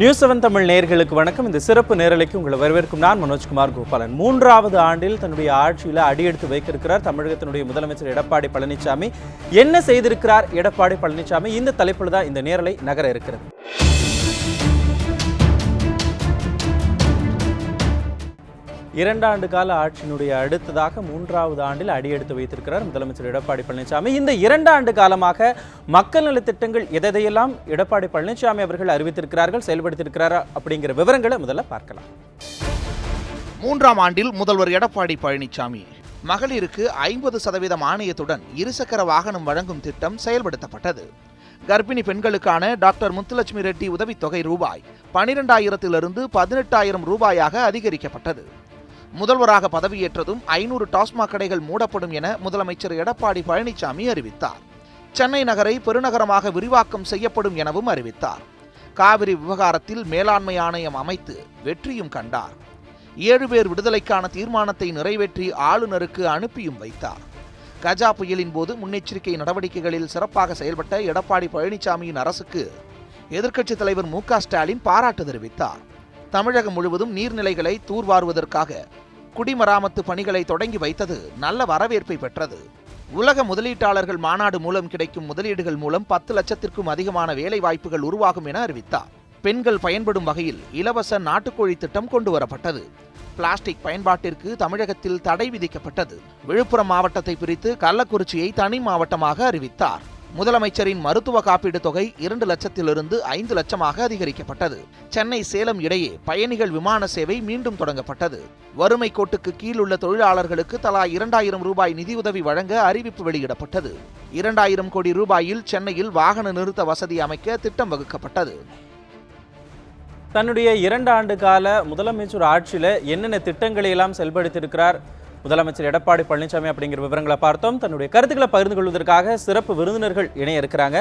News 7 Tamil நேயர்களுக்கு வணக்கம். இந்த சிறப்பு நேரலைக்கு உங்களை வரவேற்கும் நான் மனோஜ்குமார் கோபாலன். 3வது ஆண்டில் தன்னுடைய ஆட்சியில் அடியெடுத்து வைத்திருக்கிறார் தமிழகத்தினுடைய முதலமைச்சர் எடப்பாடி பழனிசாமி. என்ன செய்திருக்கிறார் எடப்பாடி பழனிசாமி? இந்த தலைப்பில் தான் இந்த நேரலை நகர இருக்கிறது. 2 ஆண்டு கால ஆட்சியினுடைய அடுத்ததாக 3வது ஆண்டில் அடியெடுத்து வைத்திருக்கிறார் முதலமைச்சர் எடப்பாடி பழனிசாமி. இந்த 2 ஆண்டு காலமாக மக்கள் நலத்திட்டங்கள் எதையெல்லாம் எடப்பாடி பழனிசாமி அவர்கள் அறிவித்திருக்கிறார்கள், செயல்படுத்தியிருக்கிறாரா அப்படிங்கிற விவரங்களை முதல்ல பார்க்கலாம். 3ஆம் ஆண்டில் முதல்வர் எடப்பாடி பழனிசாமி மகளிருக்கு 50% மானியத்துடன் இருசக்கர வாகனம் வழங்கும் திட்டம் செயல்படுத்தப்பட்டது. கர்ப்பிணி பெண்களுக்கான டாக்டர் முத்துலட்சுமி ரெட்டி உதவித்தொகை ரூபாய் 12,000 18,000 ரூபாயாக அதிகரிக்கப்பட்டது. முதல்வராக பதவியேற்றதும் 500 டாஸ்மாக் கடைகள் மூடப்படும் என முதலமைச்சர் எடப்பாடி பழனிசாமி அறிவித்தார். சென்னை நகரை பெருநகரமாக விரிவாக்கம் செய்யப்படும் எனவும் அறிவித்தார். காவிரி விவகாரத்தில் மேலாண்மை ஆணையம் அமைத்து வெற்றியும் கண்டார். 7 பேர் விடுதலைக்கான தீர்மானத்தை நிறைவேற்றி ஆளுநருக்கு அனுப்பியும் வைத்தார். கஜா புயலின் போது முன்னெச்சரிக்கை நடவடிக்கைகளில் சிறப்பாக செயல்பட்ட எடப்பாடி பழனிசாமியின் அரசுக்கு எதிர்க்கட்சித் தலைவர் மு.க. ஸ்டாலின் பாராட்டு தெரிவித்தார். தமிழகம் முழுவதும் நீர்நிலைகளை தூர்வாருவதற்காக குடிமராமத்து பணிகளை தொடங்கி வைத்தது நல்ல வரவேற்பை பெற்றது. உலக முதலீட்டாளர்கள் மாநாடு மூலம் கிடைக்கும் முதலீடுகள் மூலம் 10 லட்சத்திற்கும் அதிகமான வேலை வாய்ப்புகள் உருவாகும் என அறிவித்தார். பெண்கள் பயன்படும் வகையில் இலவச நாட்டுக்கோழி திட்டம் கொண்டு வரப்பட்டது. பிளாஸ்டிக் பயன்பாட்டிற்கு தமிழகத்தில் தடை விதிக்கப்பட்டது. விழுப்புரம் மாவட்டத்தை பிரித்து கள்ளக்குறிச்சியை தனி மாவட்டமாக அறிவித்தார். முதலமைச்சரின் மருத்துவ காப்பீடு தொகை 2 லட்சத்திலிருந்து 5 லட்சமாக அதிகரிக்கப்பட்டது. சென்னை சேலம் இடையே பயணிகள் விமான சேவை மீண்டும் தொடங்கப்பட்டது. வறுமை கோட்டுக்கு கீழ் உள்ள தொழிலாளர்களுக்கு தலா 2,000 ரூபாய் நிதியுதவி வழங்க அறிவிப்பு வெளியிடப்பட்டது. 2,000 கோடி ரூபாயில் சென்னையில் வாகன நிறுத்த வசதி அமைக்க திட்டம் வகுக்கப்பட்டது. தன்னுடைய 2 ஆண்டு கால முதலமைச்சர் ஆட்சியில் என்னென்ன திட்டங்களை எல்லாம் செயல்படுத்தியிருக்கிறார் முதலமைச்சர் எடப்பாடி பழனிசாமி அப்படிங்கிற விவரங்களை பார்த்தோம். தன்னுடைய கருத்துக்களை பகிர்ந்து கொள்வதற்காக சிறப்பு விருந்தினர்கள் இணைய இருக்கிறாங்க.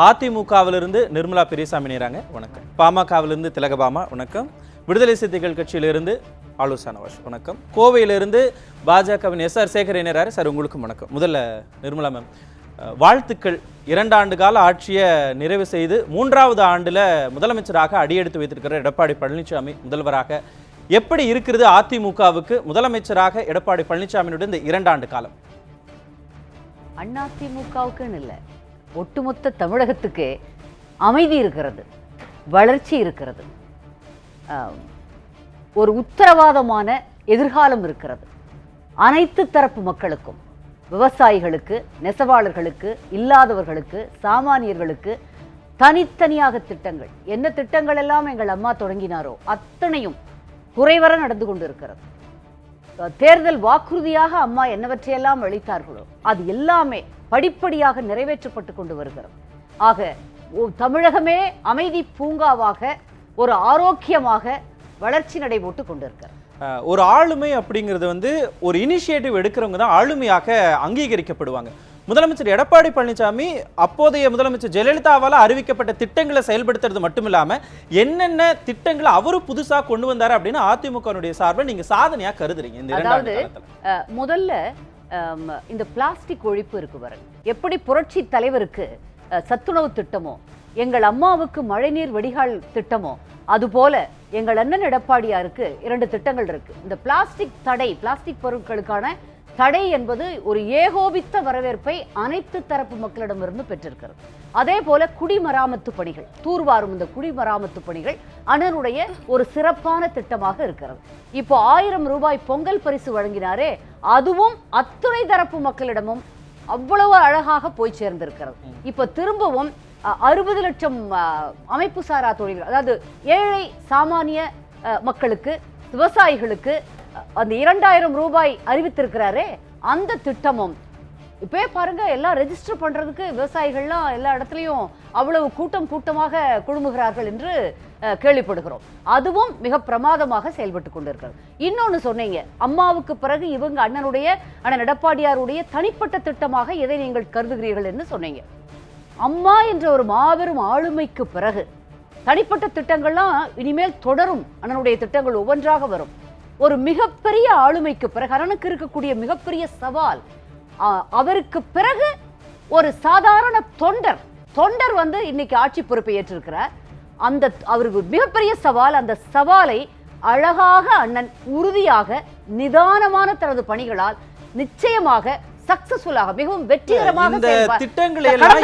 அதிமுகவிலிருந்து நிர்மலா பெரியசாமி இணைகிறாங்க, வணக்கம். பாமகவிலிருந்து திலகபாமா, வணக்கம். விடுதலை சிறுத்தைகள் கட்சியிலிருந்து ஆலோசனை நவாஸ், வணக்கம். கோவையிலிருந்து பாஜகவின் எஸ்.ஆர். சேகர் இணைகிறாரு. சார், உங்களுக்கும் வணக்கம். முதல்ல நிர்மலா மேம், வாழ்த்துக்கள். 2 ஆண்டு கால ஆட்சியை நிறைவு செய்து 3வது ஆண்டில் முதலமைச்சராக அடியெடுத்து வைத்திருக்கிற எடப்பாடி பழனிசாமி முதல்வராக எப்படி இருக்கிறது அதிமுகவுக்கு முதலமைச்சராக எடப்பாடி பழனிசாமியுடைய இந்த 2 ஆண்டு காலம்? அதிமுகவுக்குன்னு இல்லை, ஒட்டுமொத்த தமிழகத்துக்கு அமைதி இருக்கிறது, வளர்ச்சி இருக்கிறது, ஒரு உத்தரவாதமான எதிர்காலம் இருக்கிறது. அனைத்து தரப்பு மக்களுக்கும், விவசாயிகளுக்கு, நெசவாளர்களுக்கு, இல்லாதவர்களுக்கு, சாமானியர்களுக்கு தனித்தனியாக திட்டங்கள், என்ன திட்டங்கள் எல்லாம் எங்கள் அம்மா தொடங்கினாரோ அத்தனையும் குறைவர நடந்து கொண்டு இருக்கிறது. தேர்தல் வாக்குறுதியாக அம்மா என்னவற்றையெல்லாம் அளித்தார்களோ அது எல்லாமே படிப்படியாக நிறைவேற்றப்பட்டு கொண்டு வருகிறது. ஆக தமிழகமே அமைதி பூங்காவாக, ஒரு ஆரோக்கியமாக வளர்ச்சி நடைபோட்டு கொண்டிருக்கிறது. ஒரு ஆளுமை அப்படிங்கிறது ஒரு இனிஷியேட்டிவ் எடுக்கிறவங்க தான் ஆளுமையாக அங்கீகரிக்கப்படுவாங்க. முதலமைச்சர் எடப்பாடி பழனிசாமி அப்போதைய முதலமைச்சர் ஜெயலலிதாவால் அறிவிக்கப்பட்ட திட்டங்களை செயல்படுத்துறது மட்டும் இல்லாமல் என்னென்ன திட்டங்களை அவரு புதுசாக கொண்டு வந்தாரு அப்படின்னு அதிமுகனுடைய சார்பில் நீங்க சாதனையா கருதுறீங்க? அதாவது முதல்ல இந்த பிளாஸ்டிக் ஒழிப்பு இருக்கு பாருங்க. எப்படி புரட்சி தலைவருக்கு சத்துணவு திட்டமோ, எங்கள் அம்மாவுக்கு மழைநீர் வடிகால் திட்டமோ, அதுபோல எங்கள் அண்ணன் எடப்பாடியாருக்கு 2 திட்டங்கள் இருக்கு. இந்த பிளாஸ்டிக் தடை, பிளாஸ்டிக் பொருட்களுக்கான தடை என்பது ஒரு ஏகோபித்த வரவேற்பை அனைத்து தரப்பு மக்களிடமிருந்து பெற்றிருக்கிறது. அதே போல குடிமராமத்து பணிகள், தூர்வாரும் இந்த குடிமராமத்து பணிகள் அண்ணனுடைய ஒரு சிறப்பான திட்டமாக இருக்கிறது. இப்போ 1000 ரூபாய் பொங்கல் பரிசு வழங்கினாரே, அதுவும் அத்துணை தரப்பு மக்களிடமும் அவ்வளவு அழகாக போய் சேர்ந்திருக்கிறது. இப்ப திரும்பவும் 60 லட்சம் அமைப்பு சாரா தொழில்கள், அதாவது ஏழை சாமானிய மக்களுக்கு, விவசாயிகளுக்கு அந்த 2,000 ரூபாய் அறிவித்திருக்கிறாரே, அந்த திட்டமும் இப்பவே பாருங்க, எல்லாம் ரெஜிஸ்டர் பண்றதுக்கு விவசாயிகள்லாம் எல்லா இடத்துலையும் அவ்வளவு கூட்டமாக குழுமுகிறார்கள் என்று கேள்விப்படுகிறோம். அதுவும் மிக பிரமாதமாக செயல்பட்டு கொண்டிருக்கிறது. இன்னொன்னு சொன்னீங்க, அம்மாவுக்கு பிறகு இவங்க அண்ணன் எடப்பாடியாருடைய தனிப்பட்ட திட்டமாக எதை நீங்கள் கருதுகிறீர்கள் என்று சொன்னீங்க. அம்மா என்ற ஒரு மாபெரும் ஆளுமைக்கு பிறகு தனிப்பட்ட திட்டங்கள்லாம் இனிமேல் தொடரும். அண்ணனுடைய திட்டங்கள் ஒவ்வொன்றாக வரும். ஒரு மிகப்பெரிய ஆளுமைக்கு பிறகு அண்ணனுக்கு இருக்கக்கூடிய மிகப்பெரிய சவால், அவருக்கு பிறகு ஒரு சாதாரண தொண்டர் இன்னைக்கு ஆட்சி பொறுப்பை ஏற்றிருக்கிறார். அந்த அவருக்கு மிகப்பெரிய சவால். அந்த சவாலை அழகாக அண்ணன் உறுதியாக நிதானமான தனது பணிகளால் நிச்சயமாக சக்சஸ்ஃபுல்லாக மிகவும் வெற்றிகரமாக இந்த திட்டங்களை எல்லாம்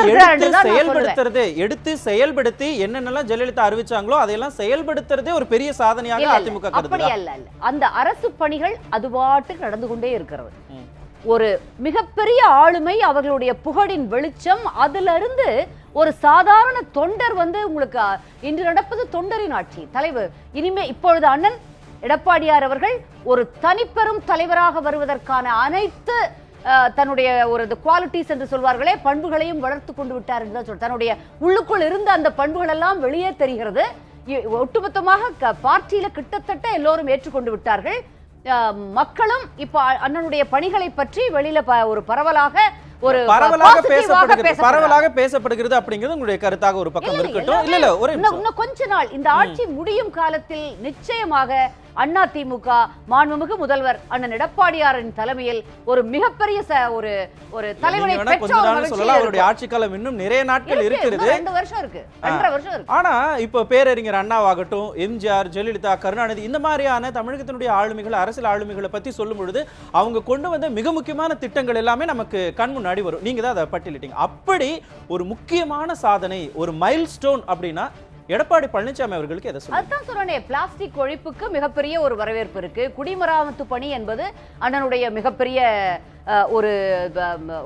எடுத்து செயல்படுத்தி என்னென்னலாம் ஜெயலலிதா அறிவிச்சாங்களோ அதையெல்லாம் செயல்படுத்துறதே ஒரு பெரிய சாதனையாக அதிமுக அப்படி அல்ல. அந்த அரசு பணிகள் அதுபாட்டுக்கு நடந்து கொண்டே இருக்கிறது. ஒரு மிகப்பெரிய ஆளுமை, அவர்களுடைய புகழின் வெளிச்சம், அதுல இருந்து ஒரு சாதாரண தொண்டர் உங்களுக்கு இன்று நடப்பது தொண்டரின் ஆட்சி. தலைவர் இனிமே இப்பொழுது அண்ணன் எடப்பாடியார் அவர்கள் ஒரு தனிப்பெரும் தலைவராக வருவதற்கான அனைத்து தன்னுடைய ஒரு குவாலிட்டிஸ் என்று சொல்வார்களே, பண்புகளையும் வளர்த்து கொண்டு விட்டார் என்று தான் தன்னுடைய உள்ளுக்குள் இருந்த அந்த பண்புகள் எல்லாம் வெளியே தெரிகிறது. ஒட்டுமொத்தமாக பார்ட்டியில கிட்டத்தட்ட எல்லோரும் ஏற்றுக்கொண்டு விட்டார்கள். மக்களும் இப்ப அண்ணனுடைய பணிகளை பற்றி வெளியில ஒரு பரவலாக பேசப்படுகிறது அப்படிங்கிறது உங்களுடைய கருத்தாக ஒரு பக்கம் இருக்கட்டும். இல்ல இன்னும் கொஞ்ச நாள் இந்த ஆட்சி முடியும் காலத்தில் நிச்சயமாக அதிமுக மாண்புமிகு முதல்வர் அண்ணன் எடப்பாடியாரின் தலைமையில் ஒரு மிகப்பெரிய ஒரு தலைவனை அவருடைய ஆட்சி காலம் இன்னும் நிறைய நாட்கள் இருக்கிறது. 2 வருஷம் இருக்கு, 2.5 வருஷம் இருக்கு. ஆனா இப்ப பேரறிஞர் அண்ணாவாகட்டும், எம்ஜிஆர், ஜெயலலிதா, கருணாநிதி, இந்த மாதிரியான தமிழகத்தினுடைய ஆளுமைகள், அரசியல் ஆளுமைகளை பத்தி சொல்லும் பொழுது அவங்க கொண்டு வந்த மிக முக்கியமான திட்டங்கள் எல்லாமே நமக்கு கண் முன்னாடி வரும். நீங்க தான் அதை பட்டியலிட்டீங்க. அப்படி ஒரு முக்கியமான சாதனை, ஒரு மைல் ஸ்டோன் அப்படின்னா எடப்பாடி பழனிசாமி அவர்களுக்கு எதை சொல்லுங்க? அதான் சொல்றேனே, பிளாஸ்டிக் ஒழிப்புக்கு மிகப்பெரிய ஒரு வரவேற்பு இருக்கு. குடிமராமத்து பணி என்பது அண்ணனுடைய மிகப்பெரிய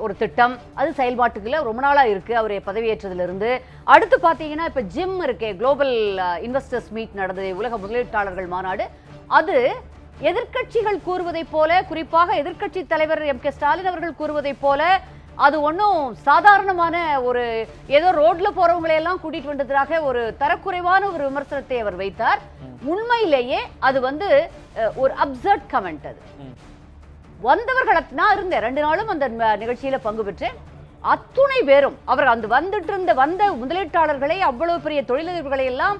ஒரு திட்டம். அது செயல்பாட்டுக்குள்ள ரொம்ப நாளா இருக்கு அவர் பதவியேற்றதுல இருந்து. அடுத்து பாத்தீங்கன்னா இப்ப ஜிம் இருக்கே, குளோபல் இன்வெஸ்டர்ஸ் மீட் நடந்தது, உலக முதலீட்டாளர்கள் மாநாடு. அது எதிர்க்கட்சிகள் கூறுவதை போல, குறிப்பாக எதிர்க்கட்சி தலைவர் M.K. ஸ்டாலின் அவர்கள் கூறுவதை போல அது ஒன்றும் சாதாரணமான ஒரு ஏதோ ரோட்ல போறவங்களை எல்லாம் கூட்டிட்டு வந்ததாக ஒரு தரக்குறைவான ஒரு விமர்சனத்தை அவர் வைத்தார். உண்மையிலேயே அது ஒரு அப்சர்ட் கமெண்ட். அது வந்தவர்கள், நான் இருந்தேன் 2 நாளும் அந்த நிகழ்ச்சியில பங்கு பெற்றேன். அத்துணை பேரும் அவர் வந்த முதலீட்டாளர்களை, அவ்வளவு பெரிய தொழிலதிபர்களை எல்லாம்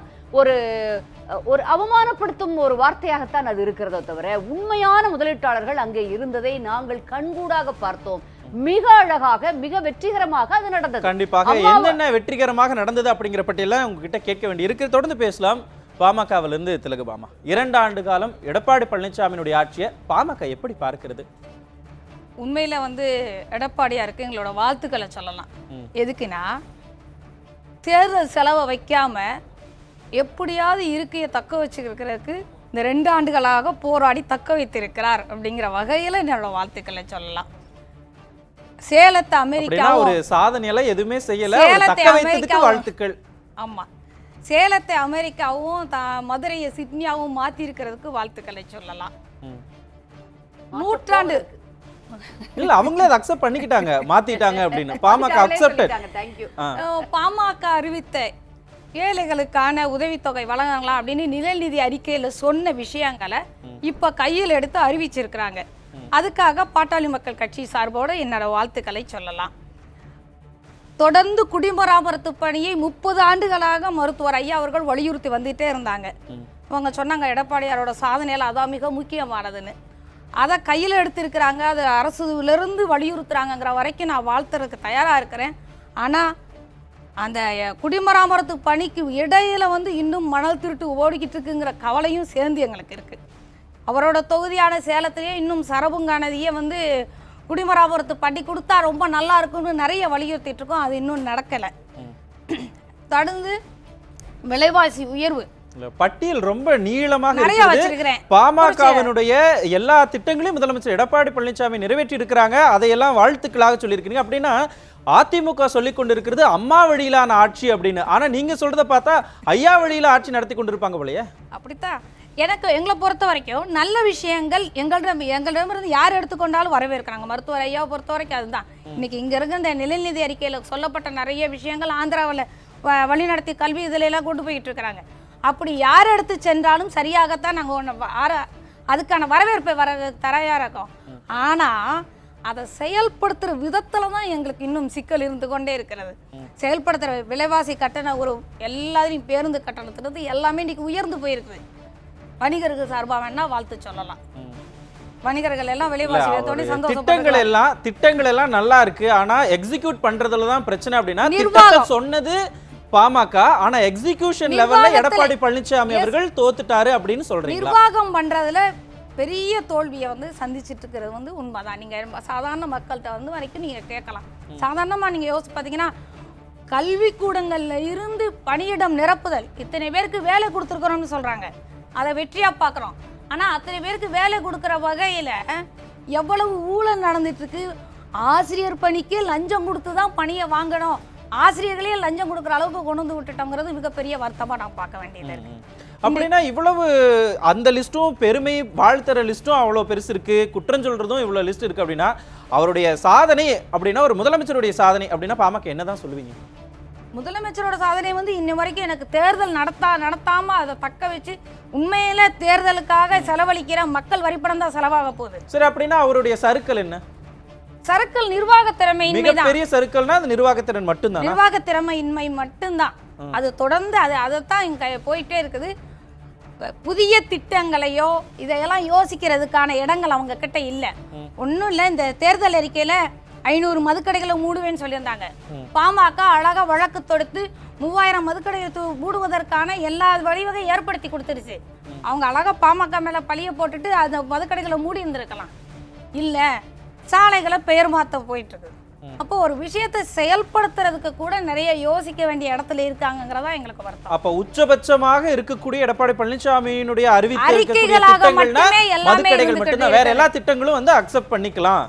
ஒரு அவமானப்படுத்தும் ஒரு வார்த்தையாகத்தான் அது இருக்கிறதோ தவிர, உண்மையான முதலீட்டாளர்கள் அங்கே இருந்ததை நாங்கள் கண்கூடாக பார்த்தோம். மிக அழகாக, மிக வெற்றிகரமாக அது நடந்தது. கண்டிப்பாக என்னென்ன வெற்றிகரமாக நடந்தது அப்படிங்கிற பட்டியல உங்ககிட்ட கேட்க வேண்டி இருக்கு. தொடர்ந்து பேசலாம். பாமகவிலிருந்து திலகபாமா, 2 ஆண்டு காலம் எடப்பாடி பழனிசாமியினுடைய ஆட்சியை பாமக எப்படி பார்க்கிறது? உண்மையில எடப்பாடியாருக்கு எங்களோட வாழ்த்துக்களை சொல்லலாம். எதுக்குன்னா, தேர்தல் செலவை வைக்காம எப்படியாவது இருக்கையை தக்க வச்சுக்கிறதுக்கு இந்த 2 ஆண்டுகளாக போராடி தக்க வைத்திருக்கிறார் அப்படிங்கிற வகையில என்னோட வாழ்த்துக்களை சொல்லலாம். சேலத்தை அமெரிக்கா ஒரு சாதனையெல்லாம் எதுவுமே செய்யல, தக்க வைத்ததுக்கு வாழ்த்துக்கள். ஆமா, சேலத்தை அமெரிக்காவும் மதுரையை சிட்னியாவும் மாத்தி இருக்கிறதுக்கு வாழ்த்துக்களை சொல்லலாம். நூற்றாண்டு இல்ல, அவங்களே அதை அக்செப்ட் பண்ணிக்கிட்டாங்க, மாத்திட்டாங்க அப்படின்னு. பாமக அக்செப்டட். பாமக அறிவித்த ஏழைகளுக்கான உதவித்தொகை வழங்கலாம் அப்படின்னு நிதி அறிக்கையில சொன்ன விஷயங்களை இப்ப கையில் எடுத்து அறிவிச்சிருக்கிறாங்க. அதுக்காக பாட்டாளி மக்கள் கட்சி சார்போடு என்னோட வாழ்த்துக்களை சொல்லலாம். தொடர்ந்து குடிமராமத்து பணியை 30 ஆண்டுகளாக மருத்துவர் ஐயா அவர்கள் வலியுறுத்தி வந்துட்டே இருந்தாங்க. அவங்க சொன்னாங்க எடப்பாடியாரோட சாதனையில அதான் மிக முக்கியமானதுன்னு. அதை கையில் எடுத்திருக்கிறாங்க, அது அரசுலேருந்து வலியுறுத்துறாங்கிற வரைக்கும் நான் வாழ்த்துறதுக்கு தயாராக இருக்கிறேன். ஆனால் அந்த குடிமராமத்து பணிக்கு இடையில இன்னும் மணல் திருட்டு ஓடிக்கிட்டு இருக்குங்கிற கவலையும் சேர்ந்து எங்களுக்கு இருக்குது. அவரோட தொகுதியான சேலத்திலேயே இன்னும் சரபுங்கானதையே குடிமராமத்து பண்ணி கொடுத்தா ரொம்ப நல்லா இருக்கும்னு நிறைய வலியுறுத்திட்டு இருக்கோம். அது இன்னும் நடக்கலை. தொடர்ந்து விலைவாசி உயர்வு பட்டியல் ரொம்ப நீளமாக இருக்கிறது. பாமகவினுடைய எல்லா திட்டங்களையும் முதலமைச்சர் எடப்பாடி பழனிசாமி நிறைவேற்றி இருக்கிறாங்க. அதையெல்லாம் வாழ்த்துக்களாக சொல்லியிருக்கீங்க. அப்படின்னா அதிமுக சொல்லிக் கொண்டிருக்கிறது அம்மா வழியிலான ஆட்சி அப்படின்னு. ஆனா நீங்க சொல்றத பார்த்தா ஐயா வழியில ஆட்சி நடத்தி கொண்டிருப்பாங்க போலயே. அப்படித்தான் எங்களை பொறுத்த வரைக்கும் நல்ல விஷயங்கள் எங்களிடமிருந்து யார் எடுத்துக்கொண்டாலும் வரவேற்கிறாங்க. மருத்துவர் ஐயாவை பொறுத்த வரைக்கும் அதுதான். இன்னைக்கு இங்க இருக்க இந்த நிதி அறிக்கையில சொல்லப்பட்ட நிறைய விஷயங்கள் ஆந்திராவில் வழிநடத்தி கல்வி இதுல எல்லாம் கொண்டு போயிட்டு இருக்கிறாங்க. அப்படி யார் எடுத்து சென்றாலும் சரியாகத்தான் நாங்கள் அதுக்கான வரவேற்பை தயாராக இருக்கோம். ஆனா அதை செயல்படுத்துற விதத்துல தான் எங்களுக்கு இன்னும் சிக்கல் இருந்து கொண்டே இருக்கிறது. செயல்படுத்துற விலைவாசி கட்டண எல்லாத்தையும் பேருந்து கட்டணத்திலிருந்து எல்லாமே இன்னைக்கு உயர்ந்து போயிருக்குது. வணிகர்கள் சார்பாக வேணா வாழ்த்து சொல்லலாம். வணிகர்கள் எல்லாம் விலைவாசி திட்டங்கள் எல்லாம் நல்லா இருக்கு. ஆனா எக்ஸிக்யூட் பண்றதுல தான் பிரச்சனை. அப்படின்னா சொன்னது பாமக, ஆனா எக்ஸிகியூஷன் லெவல்ல எடப்பாடி பழனிசாமி அவர்கள் தோத்துட்டாரு அப்படின்னு சொல்றீங்களா? நிர்வாகம் பண்றதுல பெரிய தோல்வியை சந்திச்சிட்டு இருக்கிறது உண்மைதான். நீங்க சாதாரண மக்கள்கிட்ட வரைக்கும் நீங்க கேட்கலாம். சாதாரணமா நீங்க யோசிச்சு பாத்தீங்கன்னா, கல்விக்கூடங்கள்ல இருந்து பணியிடம் நிரப்புதல், இத்தனை பேருக்கு வேலை கொடுத்துருக்கிறோம்னு சொல்றாங்க, அதை வெற்றியா பாக்குறோம். ஆனா அத்தனை பேருக்கு வேலை கொடுக்கிற வகையில எவ்வளவு ஊழல் நடந்துட்டு இருக்கு. ஆசிரியர் பணிக்கு லஞ்சம் கொடுத்து தான் பணியை வாங்கணும், ஆசிரியர்களே லஞ்சம் கொடுக்குற அளவுக்கு கொண்டு வந்து விட்டுட்டோங்கிறது மிகப்பெரிய வருத்தமா நான் பார்க்க வேண்டியது இருக்கு. அப்படின்னா இவ்வளவு அந்த லிஸ்ட்டும் பெருமை வாழ்த்துற லிஸ்ட்டும் அவ்வளவு பெருசு இருக்கு, குற்றம் சொல்றதும் இவ்வளவு லிஸ்ட் இருக்கு அப்படின்னா அவருடைய சாதனை அப்படின்னா, ஒரு முதலமைச்சருடைய சாதனை அப்படின்னா பாமக என்னதான் சொல்லுவீங்க? முதலமைச்சரோட சாதனை இன்ன வரைக்கும் எனக்கு தேர்தல் நடத்தாம அதை தக்க வச்சு உண்மையில தேர்தலுக்காக செலவழிக்கிற மக்கள் வரிப்படம் தான் செலவாக போகுது. சரி, அப்படின்னா அவருடைய சறுக்கல் என்ன? சறுக்கல் நிர்வாக திறமையின்மைதான். பெரிய சறுக்கல்னா அது நிர்வாகத்திறன் மட்டும்தான். நிர்வாக திறமையின்மை மட்டும்தான். அது தொடர்ந்து அதைத்தான் இங்க போயிட்டே இருக்குது. புதிய திட்டங்களையோ இதையெல்லாம் யோசிக்கிறதுக்கான இடங்கள் அவங்க கிட்ட இல்ல. ஒன்றும் இல்லை, இந்த தேர்தல் அறிக்கையில 500 மதுக்கடைகளை மூடுவேன்னு சொல்லியிருந்தாங்க. பாமக அழகா வழக்கு தொடுத்து 3000 மதுக்கடைகளை மூடுவதற்கான எல்லா வழிவகை ஏற்படுத்தி கொடுத்துருச்சு. அவங்க அழகா பாமக மேல பழிய போட்டுட்டு அந்த மதுக்கடைகளை மூடி இருந்திருக்கலாம். இல்ல, சாலைகளை பெயர் மாற்ற போயிட்டு இருக்கு. அப்போ ஒரு விஷயத்தை செயல்படுத்துறதுக்கு கூட நிறைய யோசிக்க வேண்டிய இடத்துல இருக்காங்கிறதா எங்களுக்கு வருத்தம். அப்ப உச்சபட்சமாக இருக்கக்கூடிய எடப்பாடி பழனிசாமியினுடைய அறிக்கைகளாக மட்டுமே எல்லாமே மட்டும்தான், வேற எல்லா திட்டங்களும் அக்செப்ட் பண்ணிக்கலாம்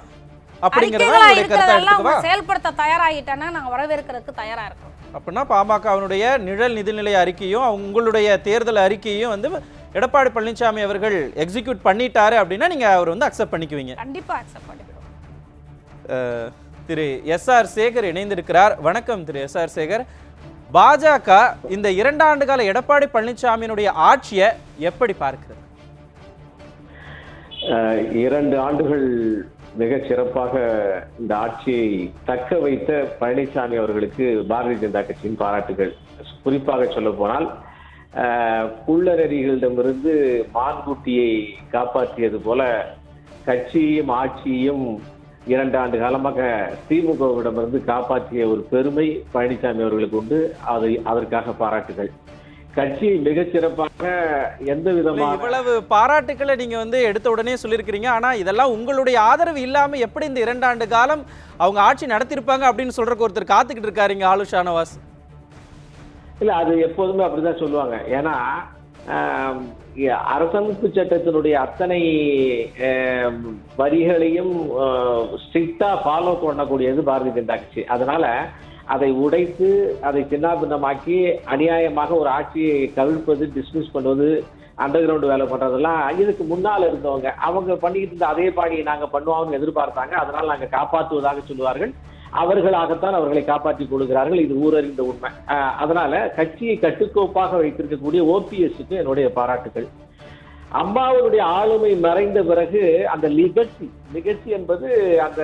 அப்படிங்கறதெல்லாம் செயல்படுத்த தயாராகிட்டானா நாங்க வரவேற்கிறதுக்கு தயாரா இருக்கோம். அப்படின்னா பாமகவினுடைய நிழல் நிதிநிலை அறிக்கையும் உங்களுடைய தேர்தல் அறிக்கையும் எடப்பாடி பழனிசாமி அவர்கள் எக்ஸிக்யூட் பண்ணிட்டாரு அப்படின்னா நீங்க அவர் அக்செப்ட் பண்ணிக்குவீங்க? கண்டிப்பா அக்செப்ட் பண்ணிக்கிறோம். திரு எஸ்.ஆர். சேகர் இணைந்திருக்கிறார். வணக்கம் திரு எஸ்.ஆர். சேகர். பாஜக இந்த 2 ஆண்டு கால எடப்பாடி பழனிசாமியினுடைய ஆட்சியை எப்படி பார்க்கிறது? 2 ஆண்டுகள் மிக சிறப்பாக இந்த ஆட்சியை தக்க வைத்த பழனிசாமி அவர்களுக்கு பாரதிய ஜனதா கட்சியின் பாராட்டுகள். குறிப்பாக சொல்ல போனால் குள்ளநரிகளிடமிருந்து மான்குட்டியை காப்பாற்றியது போல கட்சியையும் ஆட்சியையும் 2 ஆண்டு காலமாக திமுகவிடமிருந்து காப்பாற்றிய ஒரு பெருமை பழனிசாமி அவர்களுக்கு உண்டு. அதற்காக பாராட்டுகள். கட்சி மிகச் சிறப்பாக எந்த விதமாக இவ்வளவு பாராட்டுக்களை நீங்க எடுத்த உடனே சொல்லியிருக்கிறீங்க. ஆனா இதெல்லாம் உங்களுடைய ஆதரவு இல்லாம எப்படி இந்த 2 ஆண்டு காலம் அவங்க ஆட்சி நடத்திருப்பாங்க அப்படின்னு சொல்றதுக்கு ஒருத்தர் காத்துக்கிட்டு இருக்காருங்க, ஆளு ஷானவாஸ். இல்ல, அது எப்போதுமே அப்படிதான் சொல்லுவாங்க. ஏன்னா அரசமைப்பு சட்டத்தினுடைய அத்தனை வரிகளையும் ஸ்ட்ரிக்டா ஃபாலோ பண்ணக்கூடியது பாரதிய ஜனதா கட்சி. அதனால அதை உடைத்து அதை சின்னாபின்னமாக்கி அநியாயமாக ஒரு ஆட்சியை கவிழ்ப்பது, டிஸ்மிஸ் பண்ணுவது, அண்டர் கிரவுண்ட் வேலை பண்றதெல்லாம் இதுக்கு முன்னால் இருந்தவங்க அவங்க பண்ணிக்கிட்டு இருந்த அதே பாணியை நாங்க பண்ணுவாங்கன்னு எதிர்பார்த்தாங்க. அதனால நாங்க காப்பாற்றுவதாக சொல்லுவார்கள். அவர்களாகத்தான் அவர்களை காப்பாற்றிக் கொள்கிறார்கள். இது ஊரறிந்த உண்மை. அதனால கட்சியை கட்டுக்கோப்பாக வைத்திருக்கக்கூடிய ஓபிஎஸ்க்கு என்னுடைய பாராட்டுகள். அம்மாவுடைய ஆளுமை மறைந்த பிறகு அந்த நிகழ்ச்சி என்பது அந்த